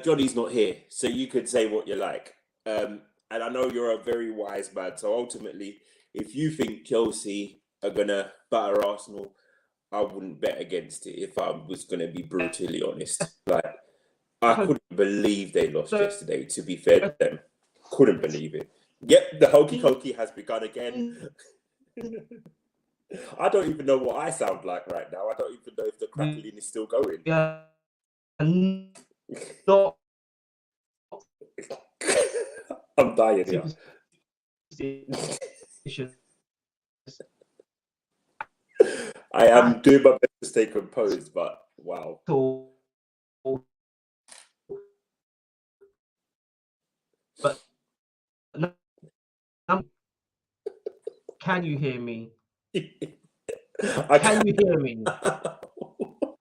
Johnny's not here, so you could say what you like. And I know you're a very wise man. So ultimately, if you think Chelsea are gonna batter Arsenal, I wouldn't bet against it if I was gonna be brutally honest. Like, I couldn't believe they lost yesterday. To be fair to them, couldn't believe it. Yep, the hokey cokey has begun again. I don't even know what I sound like right now. I don't even know if the crackling is still going. Yeah. Not I'm dying here. I am doing my best to stay composed, but wow. But can you hear me? Can you hear me?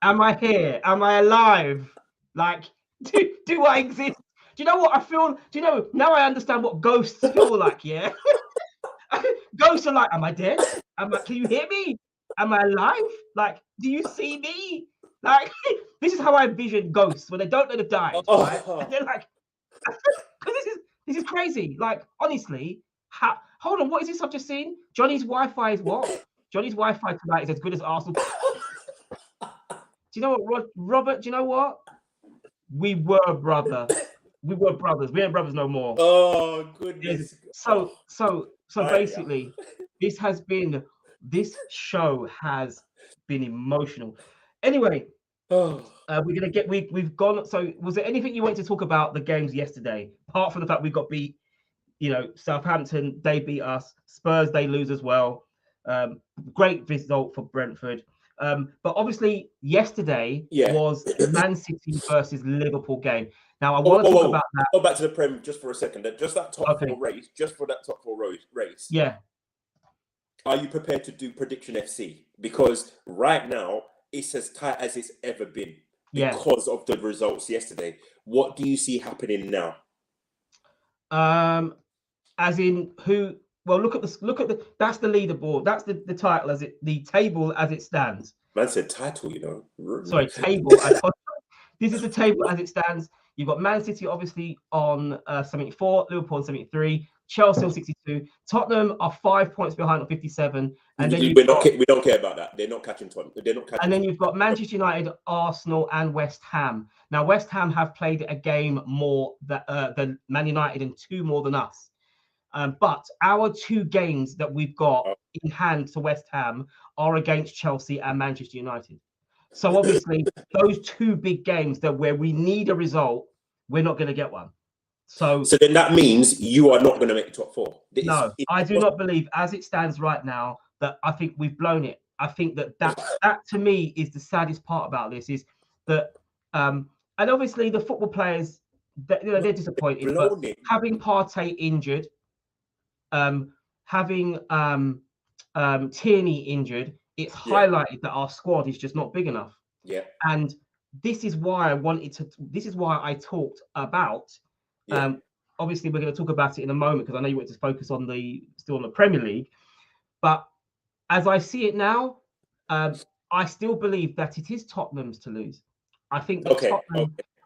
Am I here? Am I alive? Like, do I exist? Do you know what I feel? Do you know, now I understand what ghosts feel like, yeah? Ghosts are like, am I dead? Can you hear me? Am I alive? Like, do you see me? Like, this is how I envision ghosts when they don't know they've died, right? And they're like, this is crazy. Like, honestly, hold on, what is this I've just seen? Johnny's Wi-Fi is what? Johnny's Wi-Fi tonight is as good as Arsenal. Do you know what, Robert? Do you know what? We were brothers. We ain't brothers no more. Oh goodness. So basically, this show has been emotional. Anyway, we've gone. So, was there anything you wanted to talk about the games yesterday, apart from the fact we got beat? Southampton, they beat us. Spurs, they lose as well. Great result for Brentford. But obviously, yesterday was Man City versus Liverpool game. Now, I want to talk about that. Go back to the Prem just for a second. Just that top four race. Just for that top four race. Yeah. Are you prepared to do prediction FC? Because right now it's as tight as it's ever been because of the results yesterday. What do you see happening now? As in who? Well, look at the. That's the leaderboard. That's the title the table as it stands. Man said title, you know. Sorry, table. This is the table as it stands. You've got Man City obviously on 74, Liverpool on 73, Chelsea on 62. Tottenham are 5 points behind on 57, and then we don't care about that. They're not catching Tottenham. They're not catching. And then you've got Manchester United, Arsenal, and West Ham. Now, West Ham have played a game more than Man United and 2 more than us. But our 2 games that we've got in hand to West Ham are against Chelsea and Manchester United. So obviously, those 2 big games where we need a result, we're not going to get one. So then that means you are not going to make the top 4. I do not believe, as it stands right now, that I think we've blown it. I think that to me is the saddest part about this is that, and obviously the football players, they're disappointed. But having Partey injured, having Tierney injured, it's highlighted that our squad is just not big enough. Yeah. And this is why I talked about. Obviously, we're going to talk about it in a moment because I know you want to focus on the Premier League. But as I see it now, I still believe that it is Tottenham's to lose. I think that Okay.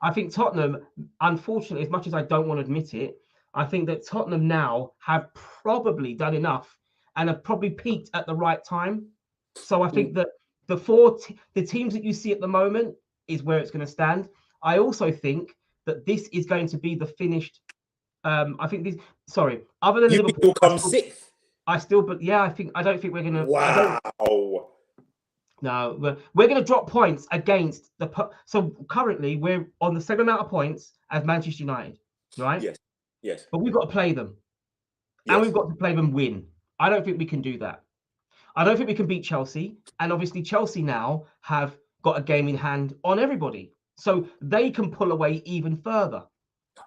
I think Tottenham, unfortunately, as much as I don't want to admit it, I think that Tottenham now have probably done enough and have probably peaked at the right time. So I think that the teams that you see at the moment is where it's going to stand. I also think that this is going to be the finished. I think these. Sorry, other than You think Liverpool, you'll come sixth? but yeah, I don't think we're gonna. Wow. No, we're going to drop points against so currently we're on the same amount of points as Manchester United, right? Yes. Yes. But we've got to play them, and we've got to play them win. I don't think we can do that. I don't think we can beat Chelsea, and obviously Chelsea now have got a game in hand on everybody, so they can pull away even further.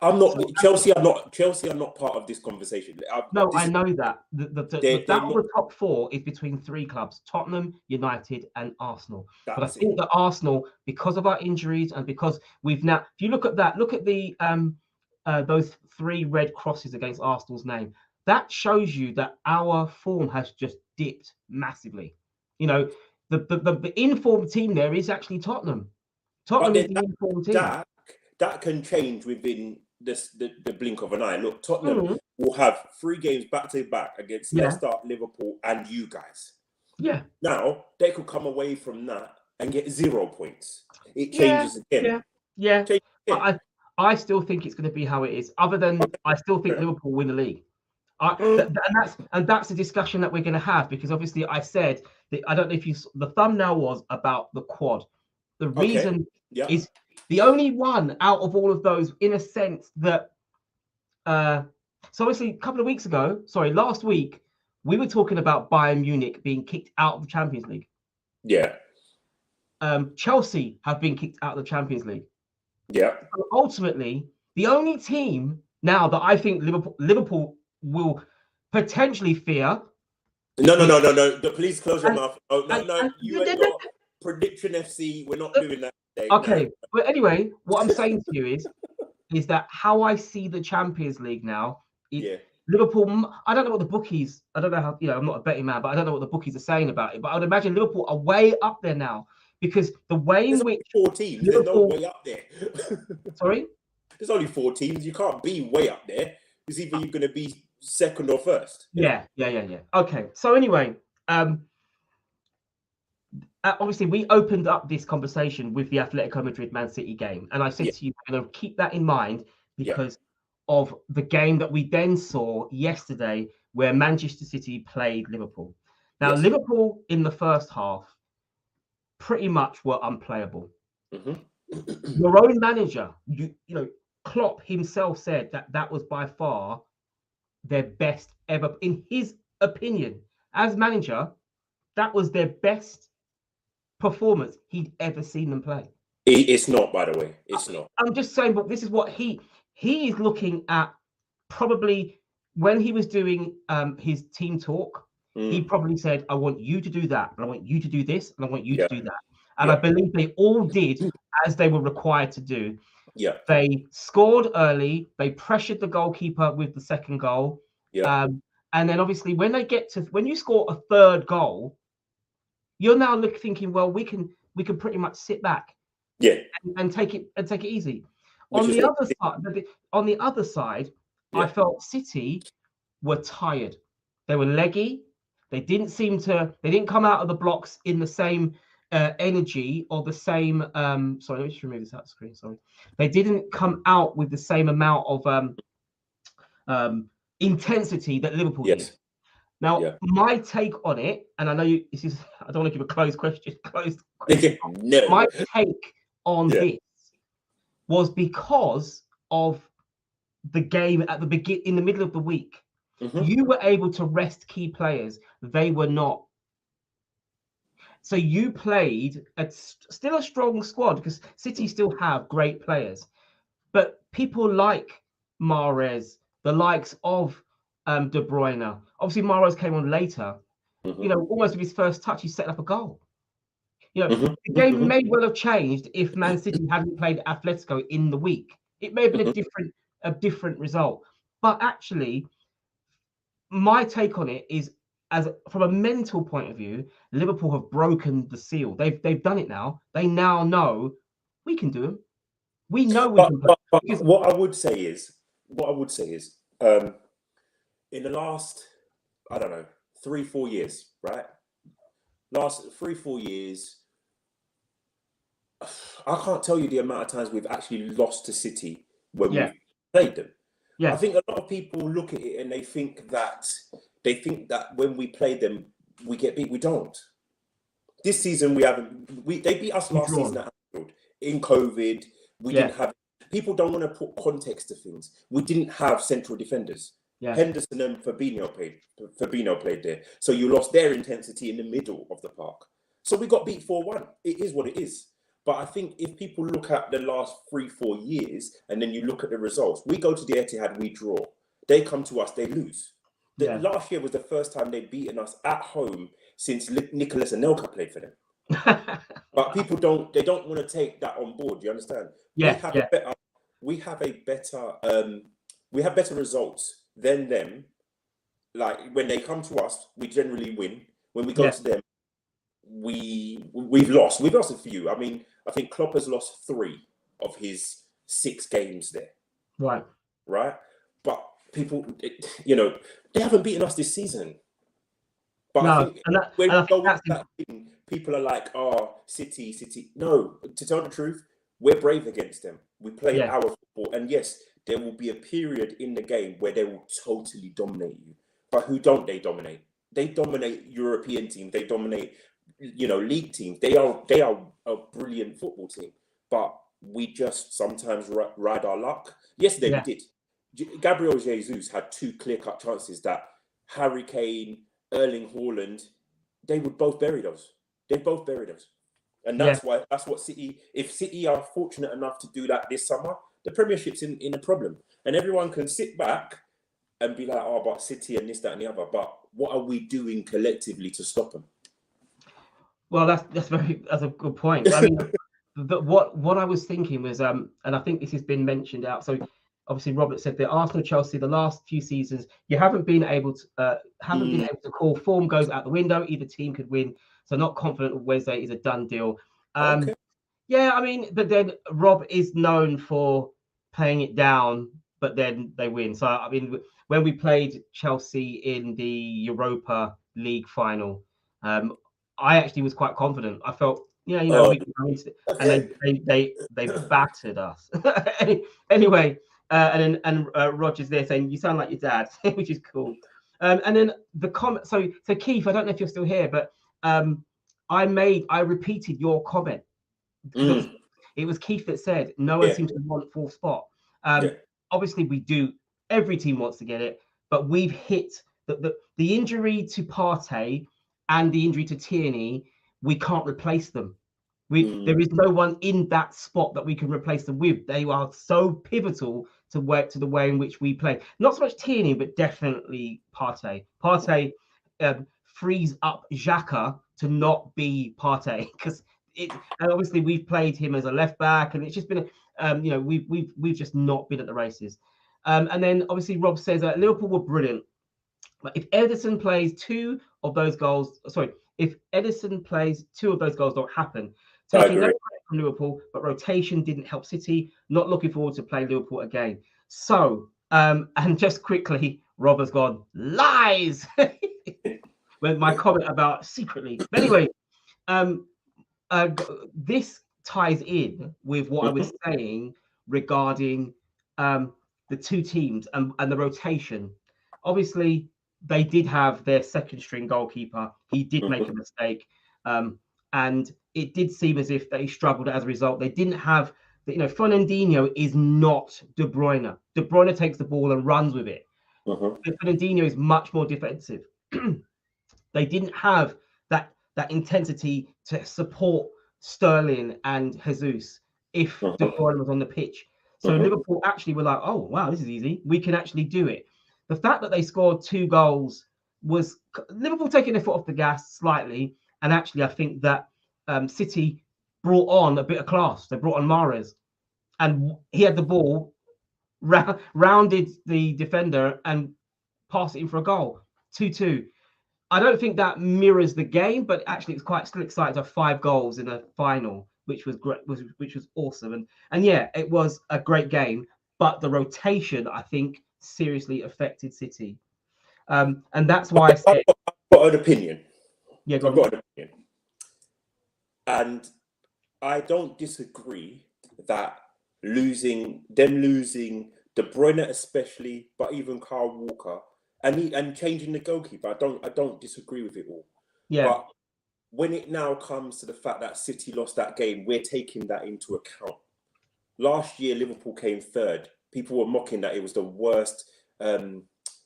I'm not Chelsea. Chelsea are not part of this conversation. I know that the top four is between three clubs: Tottenham, United, and Arsenal. But I think that Arsenal, because of our injuries and because we've now, if you look at the those 3 red crosses against Arsenal's name, that shows you that our form has just dipped massively. You know, the informed team there is actually Tottenham. Tottenham is the informed team. That can change within the blink of an eye. Look, Tottenham will have 3 games back to back against Leicester, Liverpool, and you guys. Yeah. Now they could come away from that and get 0 points. It changes again. Yeah. I still think it's going to be how it is. Other than I still think Liverpool win the league. And that's the discussion that we're going to have, because obviously I said that I don't know if the thumbnail was about the quad. The reason is the only one out of all of those, in a sense, that so obviously a couple of weeks ago, last week, we were talking about Bayern Munich being kicked out of the Champions League. Yeah. Chelsea have been kicked out of the Champions League. Yeah. So ultimately, the only team now that I think Liverpool will potentially fear. No. Please close your mouth. No. You ain't got Prediction FC. We're not doing that today. Okay. No. But anyway, what I'm saying to you is that how I see the Champions League now is Liverpool. I don't know what the bookies, I don't know how, I'm not a betting man, but I don't know what the bookies are saying about it. But I would imagine Liverpool are way up there now, because the way in which 4 teams, there's no way up there. Sorry? There's only 4 teams. You can't be way up there. It's either you're going to be second or first. Yeah. Okay. So anyway, obviously we opened up this conversation with the Atletico Madrid Man City game, and I said to you, I'm going to keep that in mind because of the game that we then saw yesterday, where Manchester City played Liverpool. Now Liverpool in the first half pretty much were unplayable. Your own manager, you know, Klopp himself said that was by far their best ever, in his opinion, as manager. That was their best performance he'd ever seen them play. It's not, by the way. It's not. I'm just saying, but this is what he is looking at. Probably when he was doing his team talk, he probably said, I want you to do that, and I want you to do this, and I want you to do that. And I believe they all did as they were required to do. Yeah. They scored early. They pressured the goalkeeper with the second goal. Yeah. And then obviously when you score a third goal, you're now thinking, well, we can pretty much sit back. Yeah. And take it easy. On the other side, I felt City were tired. They were leggy. They didn't come out of the blocks in the same energy or the same sorry, let me just remove this out of the screen. Sorry. They didn't come out with the same amount of intensity that Liverpool did. Now, my take on it, and I know I don't want to give a closed question. No. My take on this was because of the game at the in the middle of the week. You were able to rest key players. They were not. So you played still a strong squad, because City still have great players. But people like Mahrez, the likes of De Bruyne. Obviously, Mahrez came on later. You know, almost with his first touch, he set up a goal. You know, the game may well have changed if Man City hadn't played Atletico in the week. It may have been a different result. But actually, my take on it is as from a mental point of view, Liverpool have broken the seal. They've done it now. They now know we can do them. We know we can play. But Because, what I would say is, in the last, I don't know, 3-4 years, right? Last 3-4 years, I can't tell you the amount of times we've actually lost to City when yeah, we've played them. yeah, I think a lot of people look at it and they think that when we play them, we get beat. We don't. This season we haven't. They beat us last season at Anfield in COVID. We yeah, didn't have. People don't want to put context to things. We didn't have central defenders. yeah, Henderson and Fabinho played there. So you lost their intensity in the middle of the park. So we got beat 4-1. It is what it is. But I think if people look at the last 3-4 years and then you look at the results, we go to the Etihad, we draw. They come to us, they lose. yeah. Last year was the first time they'd beaten us at home since Nicolas Anelka played for them. But people don't want to take that on board. You understand? Yeah, we have better results than them. Like when they come to us, we generally win. When we go to them, we've lost. We've lost a few. I mean, I think Klopp has lost 3 of his 6 games there. Right. But people, they haven't beaten us this season. But I think when we go with that thing, people are like, "Oh, City." No, to tell the truth, we're brave against them. We play our football, and yes, there will be a period in the game where they will totally dominate you. But who don't they dominate? They dominate European teams. They dominate, league teams. They are a brilliant football team. But we just sometimes ride our luck. Yesterday we did. Gabriel Jesus had 2 clear-cut chances that Harry Kane, Erling Haaland, they would both bury those. They both buried us. And that's what City, if City are fortunate enough to do that this summer, the Premiership's in a problem. And everyone can sit back and be like, "Oh, but City and this, that, and the other." But what are we doing collectively to stop them? Well, that's a good point. I mean, what I was thinking was, and I think this has been mentioned out. So obviously, Robert said that Arsenal, Chelsea, the last few seasons, you haven't been able to call. Form goes out the window. Either team could win. So not confident Wednesday is a done deal. Okay. Yeah, I mean, but then Rob is known for playing it down, but then they win. So I mean, when we played Chelsea in the Europa League final, I actually was quite confident. I felt, we can go into it. And they battered us. Anyway, and Roger's there saying you sound like your dad, which is cool. And then the comment. So Keith, I don't know if you're still here, but I repeated your comment. It was Keith that said no one seems to want 4th spot. Obviously we do. Every team wants to get it, but we've hit the injury to Partey and the injury to Tierney. We can't replace them. There is no one in that spot that we can replace them with. They are so pivotal to the way in which we play. Not so much Tierney, but definitely Partey. Partey frees up Xhaka to not be Partey, because and obviously we've played him as a left back, and it's just been we've just not been at the races. And then obviously Rob says that Liverpool were brilliant, but if Ederson plays 2 of those goals, if Ederson plays 2 of those goals don't happen. Taking no credit from Liverpool, but rotation didn't help City. Not looking forward to playing Liverpool again. So, and just quickly, Rob has gone lies with my comment about secretly. But anyway, this ties in with what I was saying regarding the 2 teams and the rotation. Obviously, they did have their second string goalkeeper. He did make a mistake. And it did seem as if they struggled as a result. They didn't have, Fernandinho is not De Bruyne. De Bruyne takes the ball and runs with it. Fernandinho is much more defensive. They didn't have that intensity to support Sterling and Jesus if De Bruyne was on the pitch. So Liverpool actually were like, "Oh, wow, this is easy. We can actually do it." The fact that they scored 2 goals was Liverpool taking their foot off the gas slightly. And actually, I think that City brought on a bit of class. They brought on Mahrez, and he had the ball, rounded the defender, and passed it in for a goal. 2-2. I don't think that mirrors the game, but actually it's quite still exciting to have 5 goals in a final, which was great, which was awesome. And yeah, it was a great game, but the rotation I think seriously affected City. And that's why I said, I've got an opinion. yeah, go I've on. got an opinion. And I don't disagree that losing De Bruyne especially, but even Kyle Walker and changing the goalkeeper, I don't disagree with it all. Yeah, But when it now comes to the fact that City lost that game, we're taking that into account. Last year, Liverpool came third. People were mocking that it was the worst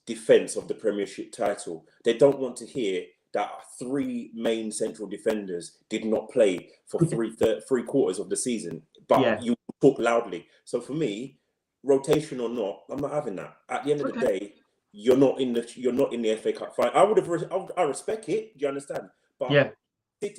defense of the Premiership title. They don't want to hear that 3 main central defenders did not play for three quarters of the season. But yeah, you talk loudly. So for me, rotation or not, I'm not having that. At the end of the day, you're not in the FA Cup final. I respect it. Do you understand? But yeah,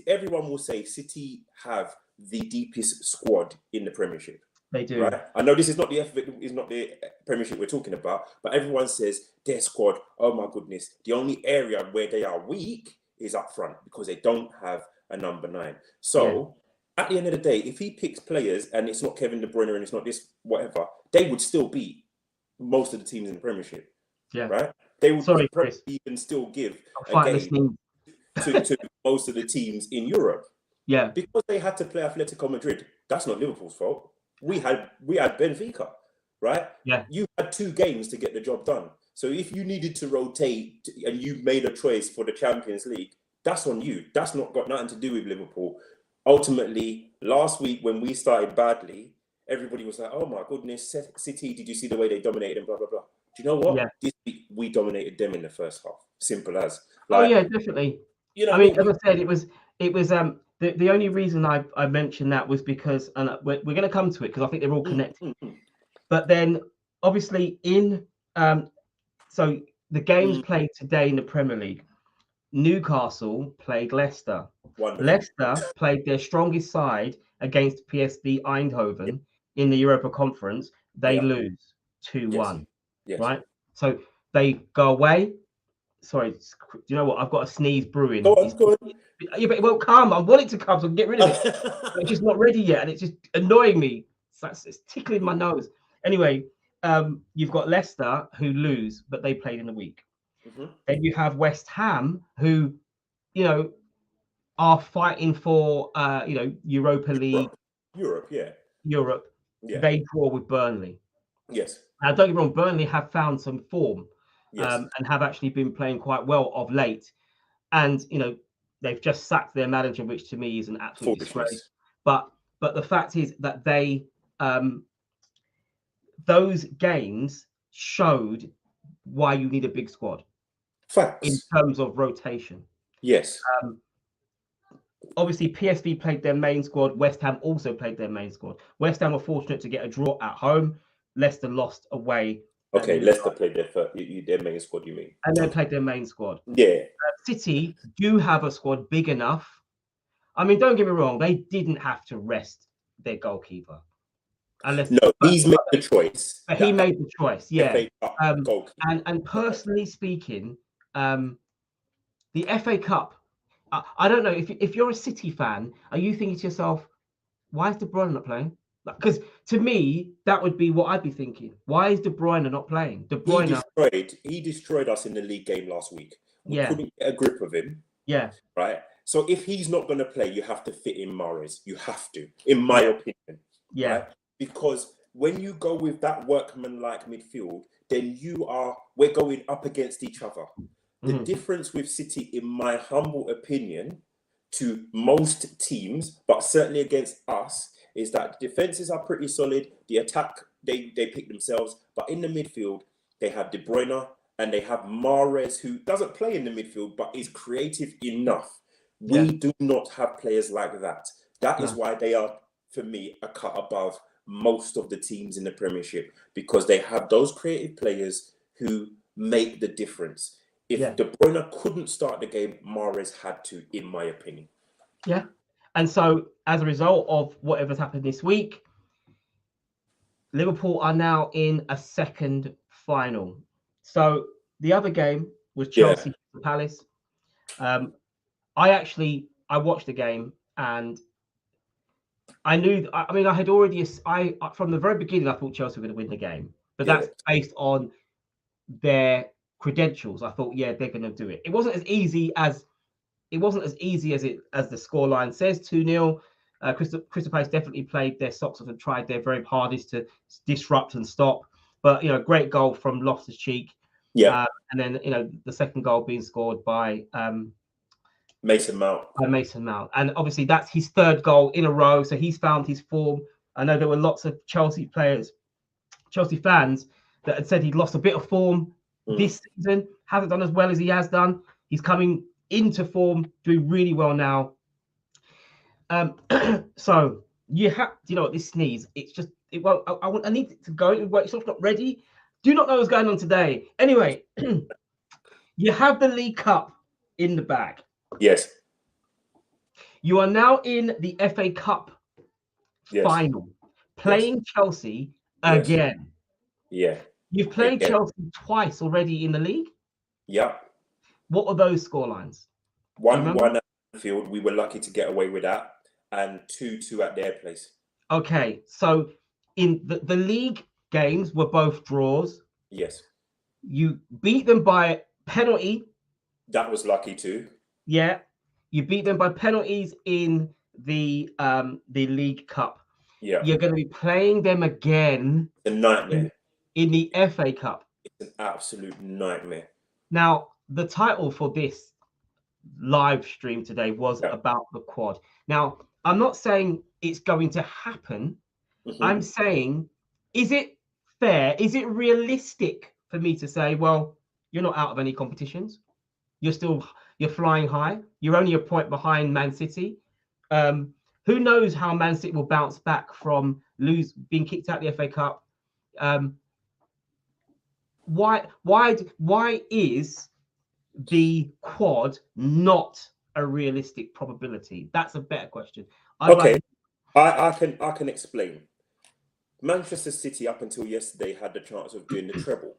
everyone will say City have the deepest squad in the Premiership. they do. Right? I know this is not the Premiership we're talking about, but everyone says their squad, oh my goodness, the only area where they are weak is up front because they don't have a number 9. So at the end of the day, if he picks players and it's not Kevin De Bruyne and it's not this whatever, they would still beat most of the teams in the Premiership. Yeah. Right? They would Sorry, Chris. even still give I'm a game to most of the teams in Europe. Yeah. Because they had to play Atletico Madrid. That's not Liverpool's fault. We had Benfica, right? Yeah. You had 2 games to get the job done. So if you needed to rotate and you made a choice for the Champions League, that's on you. That's not got nothing to do with Liverpool. Ultimately, last week when we started badly, everybody was like, "Oh my goodness, City! Did you see the way they dominated and blah blah blah?" Do you know what? Yeah. This week we dominated them in the first half. Simple as. Oh yeah, definitely. You know, I mean, as I said, it was the only reason I mentioned that was because, and we're going to come to it because I think they're all connected. But then obviously so the games played today in the Premier League. Newcastle played Leicester. Wonderful. Leicester played their strongest side against PSV Eindhoven in the Europa Conference. They lose 2-1. Yes. Right? So they go away. Sorry, do you know what? I've got a sneeze brewing. Go on. Yeah, but it won't come. I want it to come, so I can get rid of it. It's just not ready yet, and it's just annoying me. It's tickling my nose. Anyway, you've got Leicester who lose, but they played in the week. Then you have West Ham who, are fighting for Europa League. Europe. Yeah. They draw with Burnley. Yes. Now, don't get me wrong, Burnley have found some form. Yes. And have actually been playing quite well of late. And, they've just sacked their manager, which to me is an absolute disgrace. But the fact is that those games showed why you need a big squad. Facts. In terms of rotation. Yes. Obviously, PSV played their main squad. West Ham also played their main squad. West Ham were fortunate to get a draw at home. Leicester lost away. Okay, Leicester played their main squad, you mean? And they played their main squad. Yeah. City do have a squad big enough. I mean, don't get me wrong, they didn't have to rest their goalkeeper. He's made the choice. He made the choice, yeah. And personally speaking, the FA Cup, I don't know, if you're a City fan, are you thinking to yourself, why is De Bruyne not playing? Because to me, that would be what I'd be thinking. Why is De Bruyne not playing? De Bruyne he destroyed us in the league game last week. We Yeah. couldn't get a grip of him. Yeah. Right. So if he's not going to play, you have to fit in Mahrez. You have to, in my opinion. Yeah. Right? Because when you go with that workman-like midfield, then we're going up against each other. The difference with City, in my humble opinion, to most teams, but certainly against us, is that the defenses are pretty solid. The attack, they pick themselves. But in the midfield, they have De Bruyne and they have Mahrez, who doesn't play in the midfield, but is creative enough. We do not have players like that. That is why they are, for me, a cut above most of the teams in the Premiership, because they have those creative players who make the difference. If De Bruyne couldn't start the game, Mahrez had to, in my opinion. Yeah. And so, as a result of whatever's happened this week, Liverpool are now in a second final. So the other game was Chelsea Palace. I watched the game and I knew. I mean, I had already. From the very beginning, I thought Chelsea were going to win the game, but Yeah. that's based on their credentials. I thought, yeah, they're going to do it. It wasn't as easy as the scoreline says. 2-0. Crystal Palace definitely played their socks off and tried their very hardest to disrupt and stop. But great goal from Loftus-Cheek. Yeah. And then the second goal being scored by Mason Mount. And obviously that's his third goal in a row. So he's found his form. I know there were lots of Chelsea fans that had said he'd lost a bit of form this season, hasn't done as well as he has done. He's coming into form, doing really well now. So you have, what, this sneeze, it's just, it won't, I need it to go. It's not ready. Do not know what's going on today. Anyway, you have the League Cup in the bag. Yes. You are now in the FA Cup final, playing Chelsea again. Yeah. You've played Chelsea twice already in the league. Yeah. What are those scorelines? 1-1 at the field. We were lucky to get away with that, and 2-2 at their place. Okay, so in the league games were both draws. Yes. You beat them by penalty. That was lucky too. Yeah. You beat them by penalties in the League Cup. Yeah. You're going to be playing them again. A nightmare. In the FA Cup. It's an absolute nightmare. Now, the title for this live stream today was about the quad. Now, I'm not saying it's going to happen. I'm saying, is it fair? Is it realistic for me to say, well, you're not out of any competitions. You're flying high. You're only a point behind Man City. Who knows how Man City will bounce back from being kicked out of the FA Cup? Why is the quad not a realistic probability? That's a better question. I can explain. Manchester City up until yesterday had the chance of doing the treble.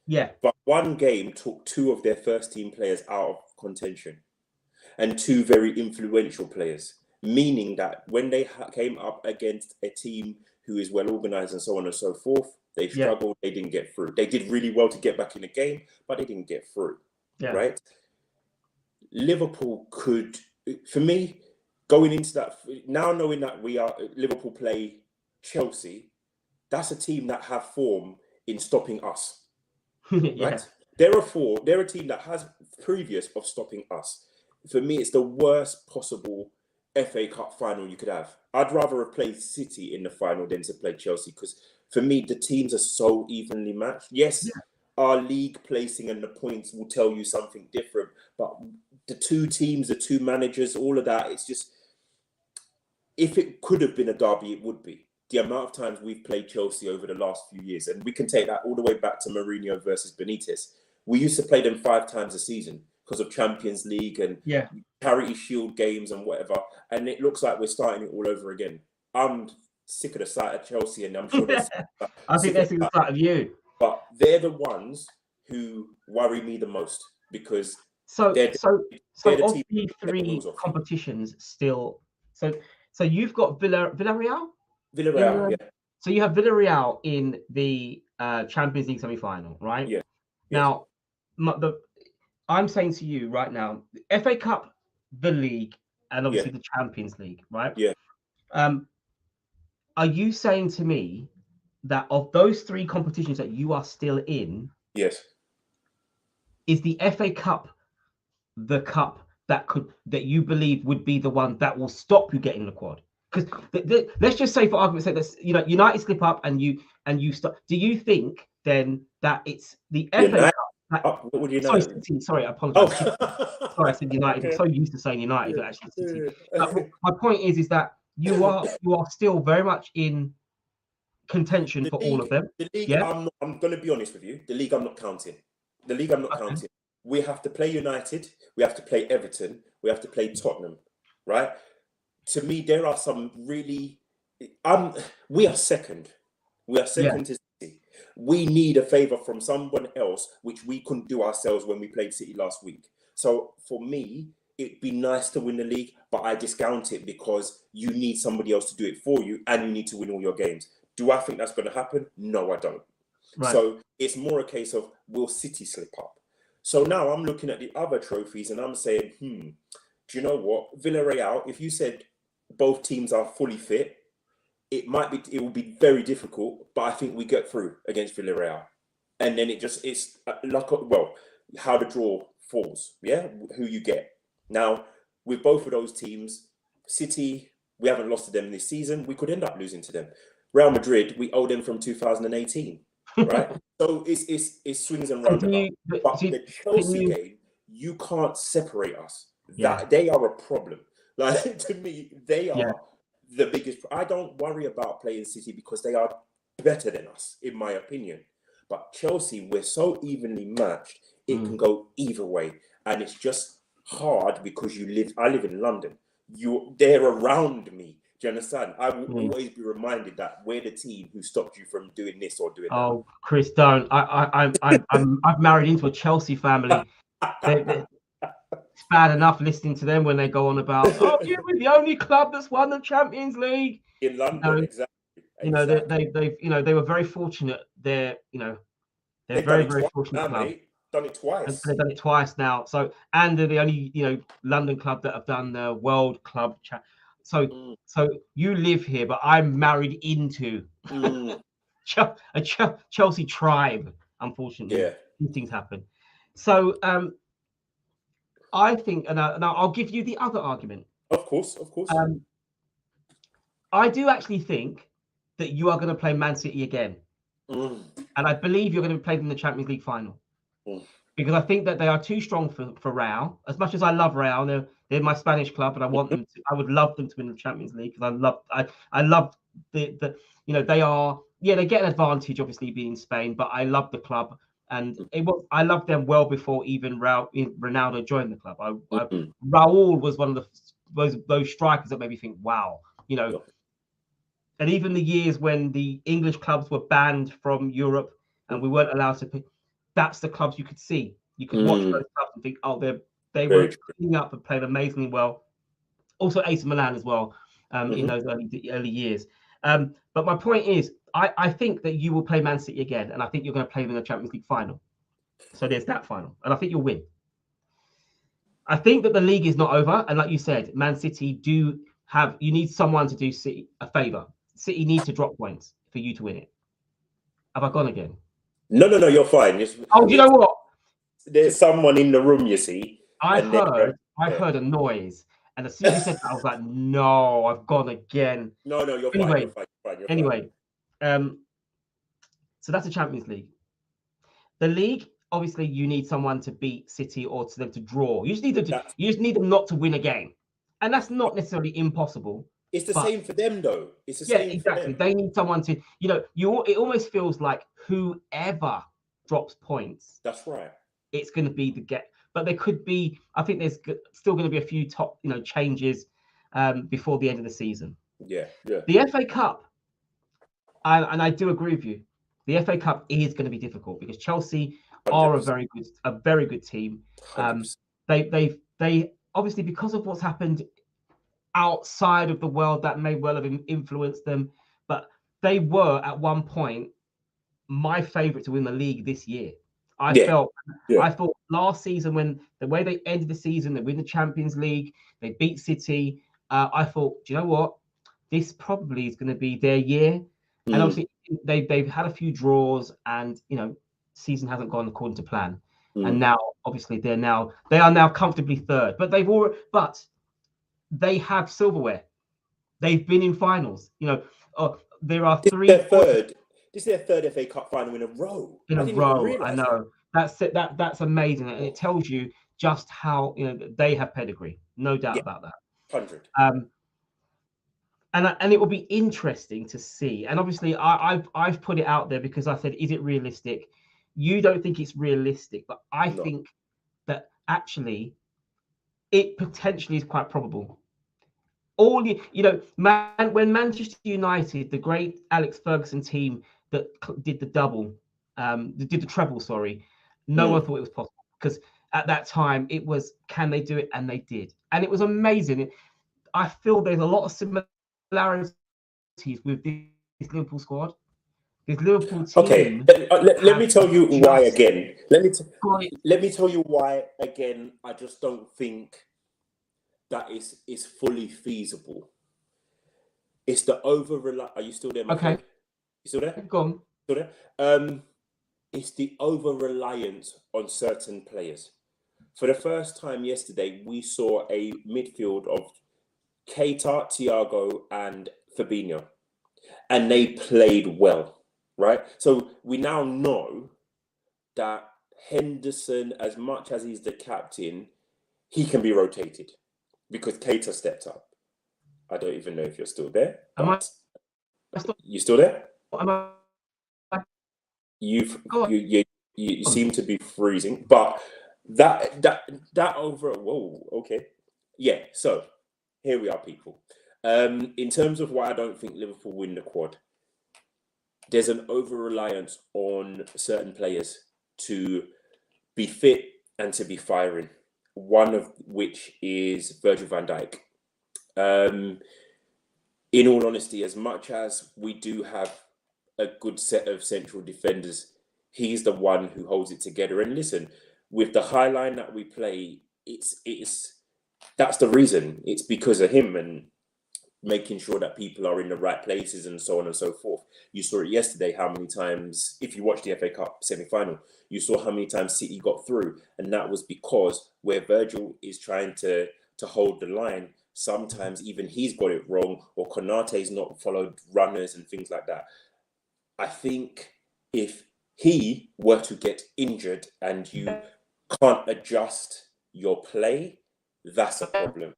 Yeah. But one game took 2 of their first team players out of contention and 2 very influential players, meaning that when they came up against a team who is well organized and so on and so forth, they struggled. They didn't get through. They did really well to get back in the game, but they didn't get through. Yeah. Right? Liverpool could, for me, going into that, now knowing that Liverpool play Chelsea, that's a team that have form in stopping us. Right? They're a team that has previous of stopping us. For me, it's the worst possible FA Cup final you could have. I'd rather have played City in the final than to play Chelsea, because for me, the teams are so evenly matched. Yes, our league placing and the points will tell you something different, but the 2 teams, the 2 managers, all of that, it's just, if it could have been a derby, it would be. The amount of times we've played Chelsea over the last few years, and we can take that all the way back to Mourinho versus Benitez. We used to play them 5 times a season because of Champions League and Charity Shield games and whatever. And it looks like we're starting it all over again. I'm sick of the sight of Chelsea, and I'm sure I think they're sick of the sight of you. But they're the ones who worry me the most, because of the 3 competitions still. So you've got Villarreal. Villarreal, So you have Villarreal in the Champions League semi-final, right? Yeah. Now, I'm saying to you right now, the FA Cup, the league, and obviously the Champions League, right? Yeah. Are you saying to me that of those 3 competitions that you are still in, yes, is the FA Cup the cup that you believe would be the one that will stop you getting the quad? Because let's just say, for argument's sake, that United slip up and you stop. Do you think then that it's the FA Cup? What would you know? Sorry, I apologize. Oh. Sorry, I said United. I'm so used to saying United, but actually City. My point is that you are still very much in contention for all of them. The league, I'm going to be honest with you. The league, I'm not counting. Counting. We have to play United. We have to play Everton. We have to play Tottenham. Right? To me, there are some really. We are second. We are second to City. We need a favour from someone else, which we couldn't do ourselves when we played City last week. So for me, it'd be nice to win the league, but I discount it because you need somebody else to do it for you, and you need to win all your games. Do I think that's going to happen? No, I don't. Right. So it's more a case of, will City slip up? So now I'm looking at the other trophies and I'm saying, do you know what? Villarreal, if you said both teams are fully fit, it will be very difficult, but I think we get through against Villarreal. And then it's like, well, how the draw falls, yeah? Who you get. Now, with both of those teams, City, we haven't lost to them this season. We could end up losing to them. Real Madrid, we owe them from 2018, right? So it's swings and roundabouts. But the Chelsea game, you can't separate us. That they are a problem. Like, to me, they are the biggest. I don't worry about playing City because they are better than us, in my opinion. But Chelsea, we're so evenly matched, it can go either way. And it's just hard because I live in London. They're around me. Do you understand? I will always be reminded that we're the team who stopped you from doing this or doing that. Oh, Chris, don't. I'm married into a Chelsea family. It's bad enough listening to them when they go on about, oh, yeah, we're the only club that's won the Champions League in London. Exactly. They were very fortunate. They're very fortunate club. Mate. Done it twice. They've done it twice now. So, and they're the only London club that have done the World Club. So you live here, but I'm married into a Chelsea tribe. Unfortunately, these things happen. So I think, and I'll give you the other argument. Of course. I do actually think that you are going to play Man City again, and I believe you're going to be played in the Champions League final. Because I think that they are too strong for Real. As much as I love Real, they're my Spanish club, and I want them to. I would love them to win the Champions League because I love the they are they get an advantage obviously being in Spain, but I love the club, and I loved them well before even Ronaldo joined the club. Raul was one of those strikers that made me think, wow, and even the years when the English clubs were banned from Europe and we weren't allowed to pick. That's the clubs you could see. You could watch those clubs and think, oh, they were cleaning up and playing amazingly well. Also, AC Milan as well in those early years. But my point is, I think that you will play Man City again, and I think you're going to play them in the Champions League final. So there's that final, and I think you'll win. I think that the league is not over, and like you said, Man City you need someone to do City a favour. City needs to drop points for you to win it. Have I gone again? No, you're fine. Do you know what? There's someone in the room, you see. I heard a noise, and as soon as you said that, I was like, no, I've gone again. No, you're fine. You're fine. Anyway, so that's the Champions League. The league, obviously, you need someone to beat City or to them to draw. You just need them not to win a game, and that's not necessarily impossible. It's the same for them, though. It's the same. Exactly. They need someone to, it almost feels like whoever drops points. That's right. It's going to be but there could be. I think there's still going to be a few top, changes before the end of the season. Yeah. The FA Cup, and I do agree with you. The FA Cup is going to be difficult because Chelsea 100%. Are a very good team. They obviously, because of what's happened outside of the world, that may well have influenced them, but they were at one point my favorite to win the league this year. I thought last season, when the way they ended the season, they win the Champions League, they beat City. I thought, do you know what? This probably is going to be their year. And obviously they've had a few draws, and season hasn't gone according to plan. And now obviously they are now comfortably third, but they have silverware. They've been in finals. There are three. This is their third FA Cup final in a row. I know. That's amazing, and it tells you just how they have pedigree. No doubt about that. 100. And it will be interesting to see. And obviously, I've put it out there because I said, is it realistic? You don't think it's realistic, but I think that actually it potentially is quite probable. When Manchester United, the great Alex Ferguson team that did the treble, no one thought it was possible because at that time, it was, can they do it? And they did. And it was amazing. I feel there's a lot of similarities with this Liverpool squad. This Liverpool Okay, team let me tell you why just again. got it. Let me tell you why again. I just don't think that is fully feasible. It's the Are you still there, my Okay, friend? You still there? go on. Still there? It's the over reliance on certain players. For the first time yesterday, we saw a midfield of Keita, Thiago, and Fabinho, and they played well, right? So we now know that Henderson, as much as he's the captain, he can be rotated because Keita stepped up. I don't even know if you're still there, Am I but still? you still there? Am I? You've Go you on. seem to be freezing, but that over. Whoa, okay, yeah. So here we are, people. In terms of why I don't think Liverpool win the quad, there's an over reliance on certain players to be fit and to be firing. One of which is Virgil van Dijk. In all honesty, as much as we do have a good set of central defenders, he's the one who holds it together. And listen, with the high line that we play, it's that's the reason. It's because of him and making sure that people are in the right places and so on and so forth. You saw it yesterday, how many times, if you watched the FA Cup semi-final, you saw how many times City got through. And that was because where Virgil is trying to hold the line, sometimes even he's got it wrong, or Konate's not followed runners and things like that. I think if he were to get injured and you can't adjust your play, that's a problem.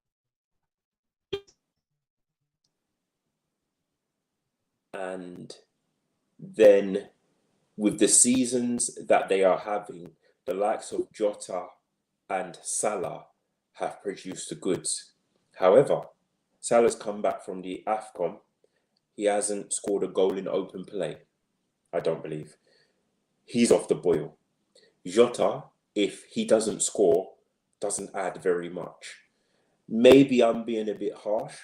And then with the seasons that they are having, the likes of Jota and Salah have produced the goods. However, Salah's come back from the AFCON. He hasn't scored a goal in open play, I don't believe. He's off the boil. Jota, if he doesn't score, doesn't add very much. Maybe I'm being a bit harsh,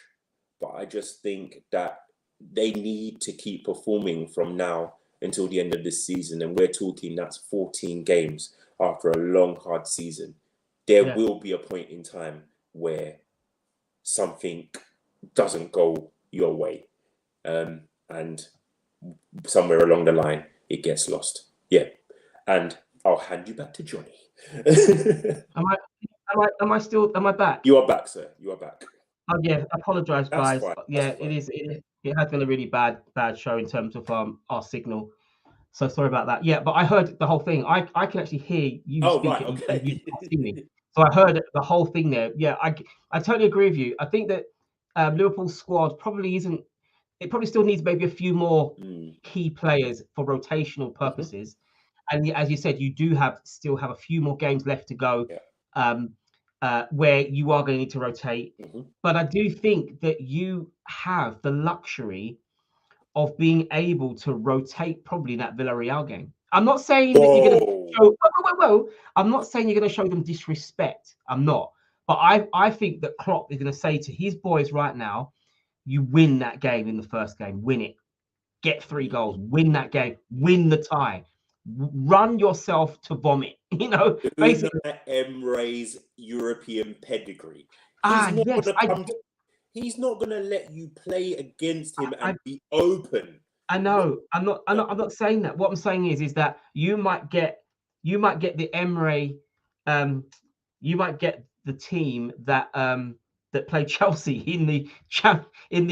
but I just think that they need to keep performing from now until the end of this season. And we're talking that's 14 games after a long, hard season. There will be a point in time where something doesn't go your way. And somewhere along the line, it gets lost. Yeah. And I'll hand you back to Johnny. Am I still? Am I back? You are back, sir. You are back. Oh yeah, apologize, guys. Fine. Yeah, it is. It has been a really bad show in terms of our signal. So sorry about that. Yeah, but I heard the whole thing. I can actually hear you speak right, okay. and you can't see me. So I heard the whole thing there. Yeah, I totally agree with you. I think that Liverpool's squad probably isn't. It probably still needs maybe a few more key players for rotational purposes. And as you said, you do still have a few more games left to go, where you are going to need to rotate. But I do think that you have the luxury of being able to rotate probably that Villarreal game. I'm not saying that you're going to show. I'm not saying you're going to show them disrespect. I'm not. But I think that Klopp is going to say to his boys right now, you win that game in the first game, win it, get 3 goals, win that game, win the tie, run yourself to vomit. You know, basically. Emre's European pedigree. He's not going to let you play against him and be open. I know. I'm not saying that. What I'm saying is that you might get the Emre, you might get the team that played Chelsea in the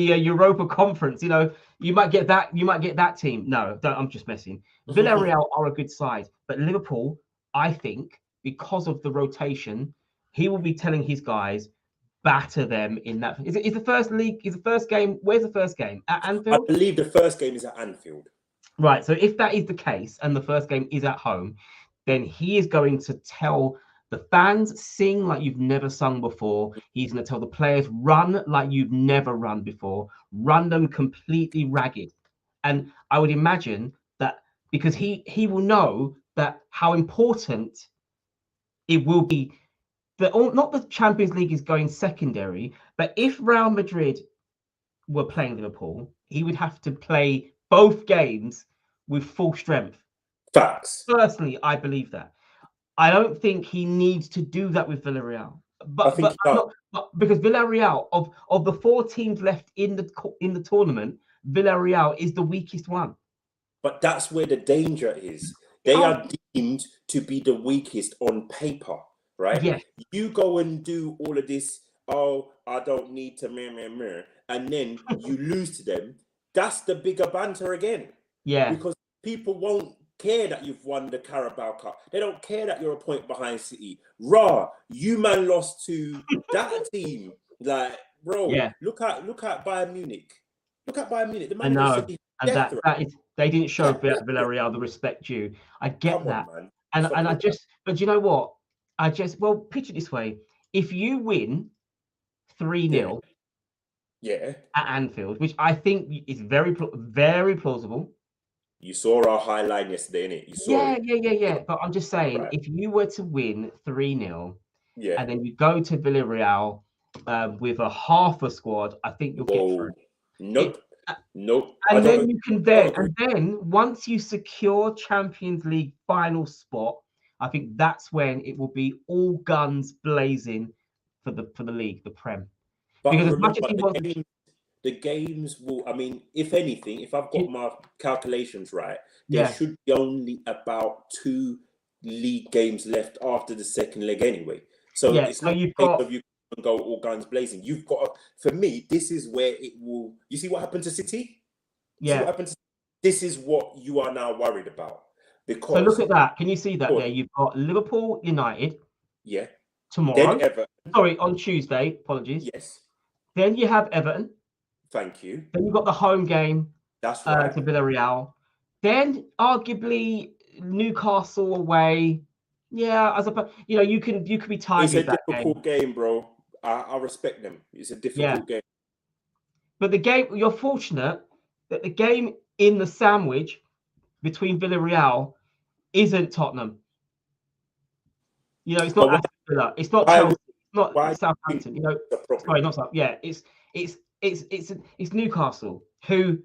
Europa Conference. You know, you might get that team. No, I'm just messing. Villarreal are a good side, but Liverpool, I think, because of the rotation, he will be telling his guys, batter them in that. Is the first league? Is the first game? Where's the first game? At Anfield? I believe the first game is at Anfield. Right. So if that is the case, and the first game is at home, then he is going to tell the fans, sing like you've never sung before. He's going to tell the players, run like you've never run before. Run them completely ragged. And I would imagine that because he will know that how important it will be not the Champions League is going secondary, but if Real Madrid were playing Liverpool, he would have to play both games with full strength. Facts. Personally, I believe that. I don't think he needs to do that with Villarreal. But because Villarreal of the 4 teams left in the tournament, Villarreal is the weakest one. But that's where the danger is. They are deemed to be the weakest on paper, right? Yeah. You go and do all of this, oh, I don't need to and then you lose to them. That's the bigger banter again. Yeah. Because people won't care that you've won the Carabao Cup. They don't care that you're a point behind City. You man lost to that team. Like, bro, yeah. look at Bayern Munich. Look at Bayern Munich. The I know. And that is, they didn't show Villarreal the respect due. I get that. Man. And I just, but you know what? Well, picture it this way. If you win 3-0 at Anfield, which I think is very plausible. You saw our high line yesterday, innit? You saw it. Yeah. But I'm just saying, if you were to win 3-0, yeah, and then you go to Villarreal with a half a squad, I think you'll get through. Nope. And then you can and then once you secure Champions League final spot, I think that's when it will be all guns blazing for the league, the Prem. But because remember, as much as the games will, I mean, if anything, if I've got my calculations right, there should be only about 2 league games left after the second leg anyway. So it's not a case of you can go all guns blazing. You've got, for me, this is where it will, you see what happened to City? Yeah. See what happened to, this is what you are now worried about. Because, so look at that. Can you see that there? You've got Liverpool United. Yeah. Tomorrow. Then Everton. Sorry, on Tuesday. Apologies. Yes. Then you have Everton. Thank you. Then you've got the home game. That's right. To Villarreal. Then arguably Newcastle away. Yeah, as a you could be tired. It's a difficult game, bro. I respect them. It's a difficult game. But the game, you're fortunate that the game in the sandwich between Villarreal isn't Tottenham. It's not Aston Villa. It's not Chelsea. It's not Southampton. Sorry, not South. Yeah, it's Newcastle, who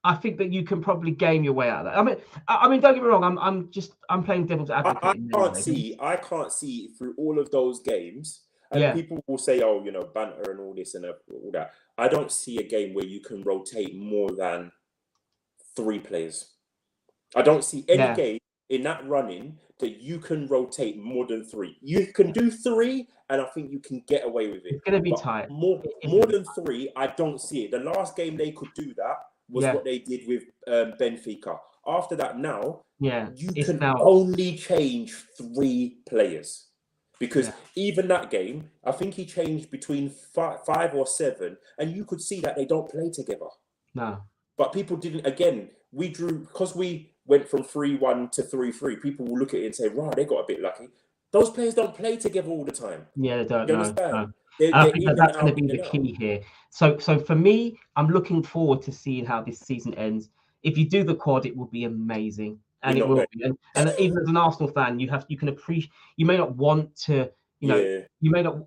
I think that you can probably game your way out of that. I mean, don't get me wrong. I'm playing devil's advocate. I can't see through all of those games. And people will say, oh, banter and all this and all that. I don't see a game where you can rotate more than 3 players. I don't see any game in that running that you can rotate more than 3. You can do 3, and I think you can get away with it. It's going to be tight. More than 3, I don't see it. The last game they could do that was what they did with Benfica. After that, now you can only change 3 players. Because even that game, I think he changed between 5 or 7, and you could see that they don't play together. No. But people didn't. Again, we drew, because we went from 3-1 to 3-3. People will look at it and say, right, they got a bit lucky. Those players don't play together all the time. Yeah, they don't. You understand? No. I think that's going to be the key here. So for me, I'm looking forward to seeing how this season ends. If you do the quad, it will be amazing. And it will be. And even as an Arsenal fan, you can appreciate. You may not want to, you may not.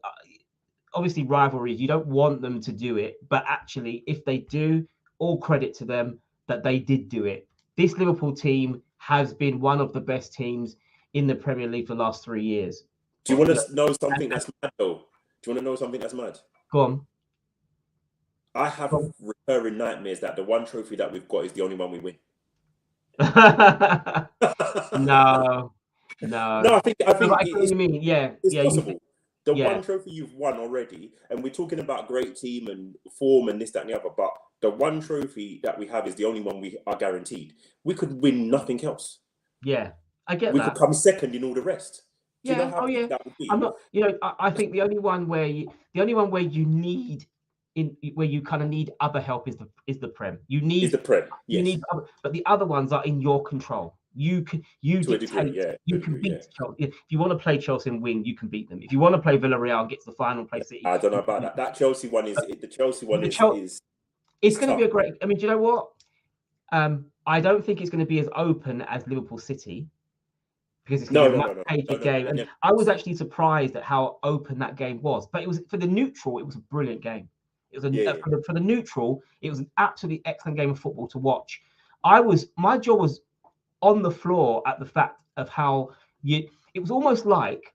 Obviously, rivalries. You don't want them to do it, but actually, if they do, all credit to them that they did do it. This Liverpool team has been one of the best teams in the Premier League for the last 3 years. Do you want to know something that's mad, though? Do you want to know something that's mad? Go on. I have recurring nightmares that the one trophy that we've got is the only one we win. No. I think what you mean. It's possible. The one trophy you've won already, and we're talking about great team and form and this, that, and the other, but the one trophy that we have is the only one we are guaranteed. We could win nothing else. Yeah, I get that. We could come second in all the rest. Do you know how that would be? I'm not. I think the only one where you need where you kind of need other help is the Prem. You need the Prem. Yes. You need, but the other ones are in your control. You can dictate. You can beat Chelsea. If you want to play Chelsea and win, you can beat them. If you want to play Villarreal and get to the final, play City. I don't know about that. That Chelsea one is the Chelsea one is. It's going to be a great. I mean, do you know what? I don't think it's going to be as open as Liverpool City, because it's going to be a No. much game. And I was actually surprised at how open that game was. But it was, for the neutral, it was a brilliant game. It was for the neutral, it was an absolutely excellent game of football to watch. My jaw was on the floor at the fact of how it was almost like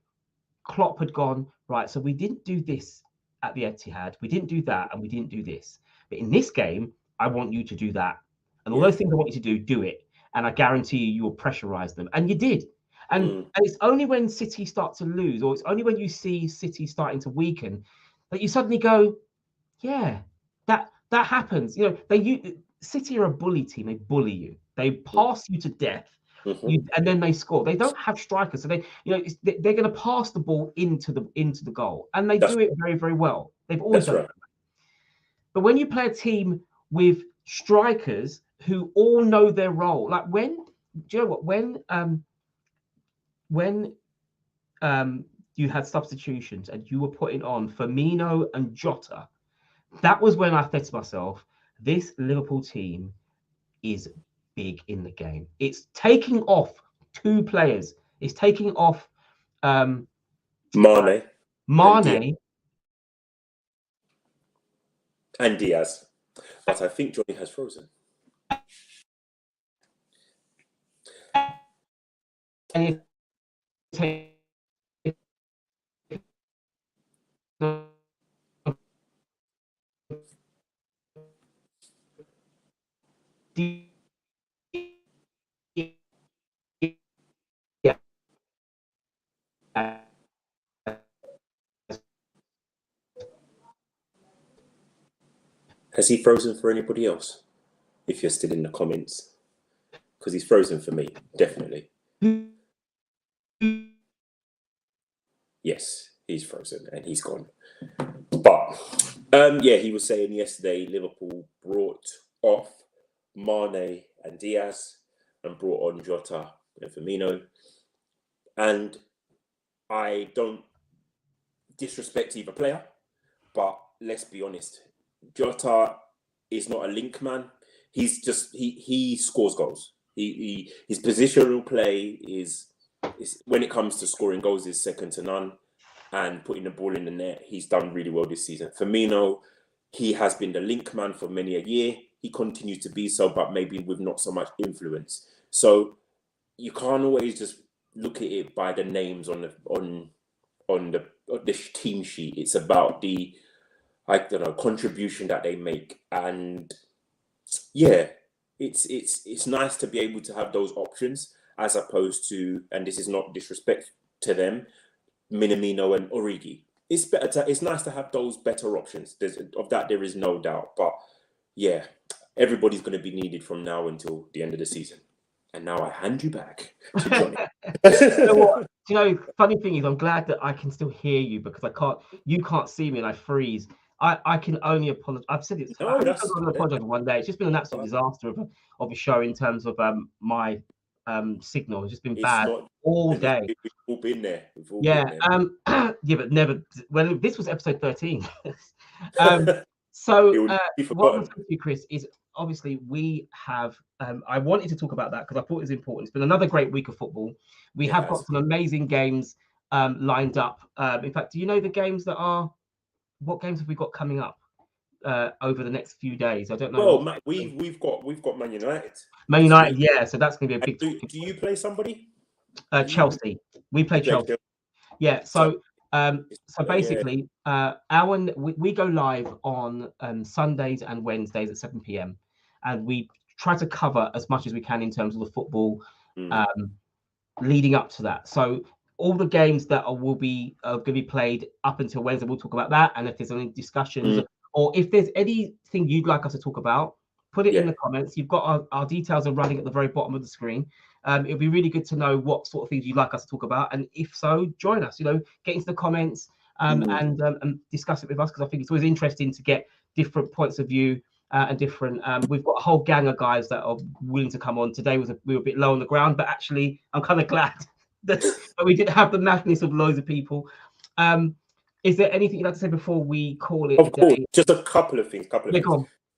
Klopp had gone, right, so we didn't do this at the Etihad, we didn't do that, and we didn't do this. But in this game, I want you to do that. And all those things I want you to do, do it. And I guarantee you will pressurize them. And you did. And it's only when City start to lose, or it's only when you see City starting to weaken, that you suddenly go, yeah, that happens. You know, City are a bully team. They bully you. They pass you to death. And then they score. They don't have strikers, so they're going to pass the ball into the goal, and they do it very, very well. They've always done it. But when you play a team with strikers who all know their role, like when you had substitutions and you were putting on Firmino and Jota, that was when I said to myself, this Liverpool team is big in the game. It's taking off two players. It's taking off Mane and Diaz. But I think Johnny has frozen. And Has he frozen for anybody else? If you're still in the comments, because he's frozen for me, definitely. Yes, he's frozen and he's gone. But he was saying yesterday Liverpool brought off Mane and Diaz and brought on Jota and Firmino. And I don't disrespect either player, but let's be honest, Jota is not a link man. He's just he scores goals. His positional play is when it comes to scoring goals is second to none, and putting the ball in the net, he's done really well this season. Firmino, he has been the link man for many a year. He continues to be so, but maybe with not so much influence. So you can't always just look at it by the names on the team sheet. It's about the contribution that they make, and it's nice to be able to have those options as opposed to, and this is not disrespect to them, Minamino and Origi. It's nice to have those better options. There is no doubt. But yeah, everybody's going to be needed from now until the end of the season. And now I hand you back to Johnny. Funny thing is, I'm glad that I can still hear you, because you can't see me and I freeze. I can only apologize. I've said it. I'm going to apologize one day. It's just been an absolute disaster of a show in terms of my signal. It's just been bad all day. We've all been there. But never. Well, this was episode 13. So what I'm going to do, Chris, is obviously we have. I wanted to talk about that because I thought it was important. It's been another great week of football. We have got some amazing games lined up. In fact, do you know the games that are? What games have we got coming up over the next few days? I don't know. Well, we've got Man United. Man United, yeah. So that's going to be a big. Do you play somebody? Chelsea. We play Chelsea. Yeah. So basically, we go live on Sundays and Wednesdays at 7 p.m. and we try to cover as much as we can in terms of the football leading up to that. So all the games that will be going to be played up until Wednesday, we'll talk about that. And if there's any discussions or if there's anything you'd like us to talk about, put it in the comments. You've got our details are running at the very bottom of the screen. It'll be really good to know what sort of things you'd like us to talk about. And if so, join us, get into the comments and discuss it with us, because I think it's always interesting to get different points of view and different. We've got a whole gang of guys that are willing to come on. Today we were a bit low on the ground, but actually I'm kind of glad that we didn't have the madness of loads of people. Is there anything you'd like to say before we call it? Of course, just a couple of things.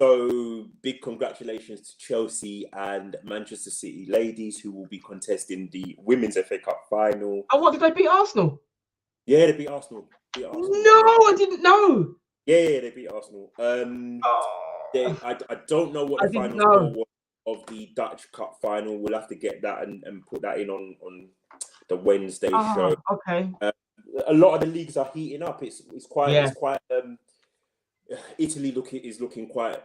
So big congratulations to Chelsea and Manchester City ladies who will be contesting the Women's FA Cup final. Oh, what, did they beat Arsenal? Yeah, they beat Arsenal. No, I didn't know. Yeah, they beat Arsenal. I don't know what the final score was of the Dutch Cup final. We'll have to get that and put that in on the Wednesday show. Okay. A lot of the leagues are heating up. It's quite Italy is looking quite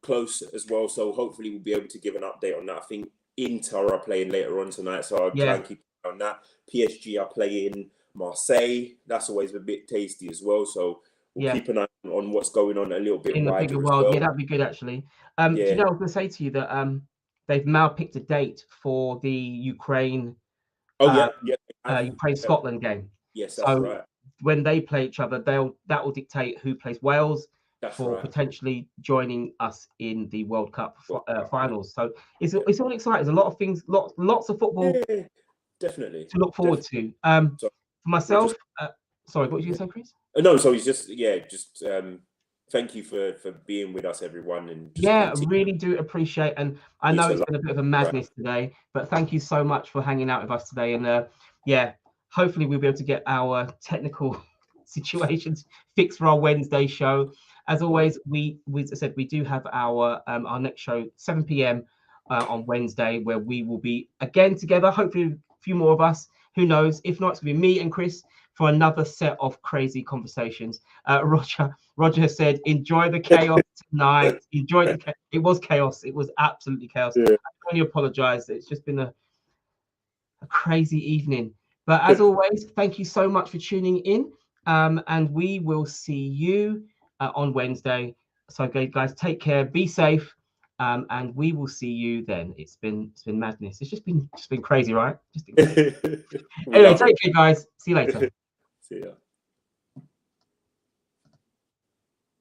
close as well. So hopefully we'll be able to give an update on that. I think Inter are playing later on tonight, so I'll try and keep on that. PSG are playing Marseille. That's always a bit tasty as well. So we'll keep an eye on what's going on a little bit in the bigger world. Well. Yeah, that'd be good actually. Do you know, I was going to say to you that they've now picked a date for the Ukraine. Ukraine Scotland game. Yes, that's right. When they play each other, that will dictate who plays Wales for potentially joining us in the World Cup finals. So it's all exciting. There's a lot of things, lots of football, definitely to look forward to. For myself, sorry, what were you going to say, Chris? No, so it's just thank you for being with us, everyone, and I really do appreciate. And I know it's been a bit of a madness today, but thank you so much for hanging out with us today. And hopefully we'll be able to get our technical situations fixed for our Wednesday show. As always, as I said, we do have our next show 7 p.m. On Wednesday, where we will be again together. Hopefully, a few more of us. Who knows? If not, it's gonna be me and Chris for another set of crazy conversations. Roger has said, enjoy the chaos tonight. Enjoy the it was chaos. It was absolutely chaos. I can only apologize. It's just been a crazy evening. But as always, thank you so much for tuning in. And we will see you on Wednesday. So guys, take care, be safe, and we will see you then. It's been madness. It's just been crazy, right? Anyway, take care, guys. See you later. See ya.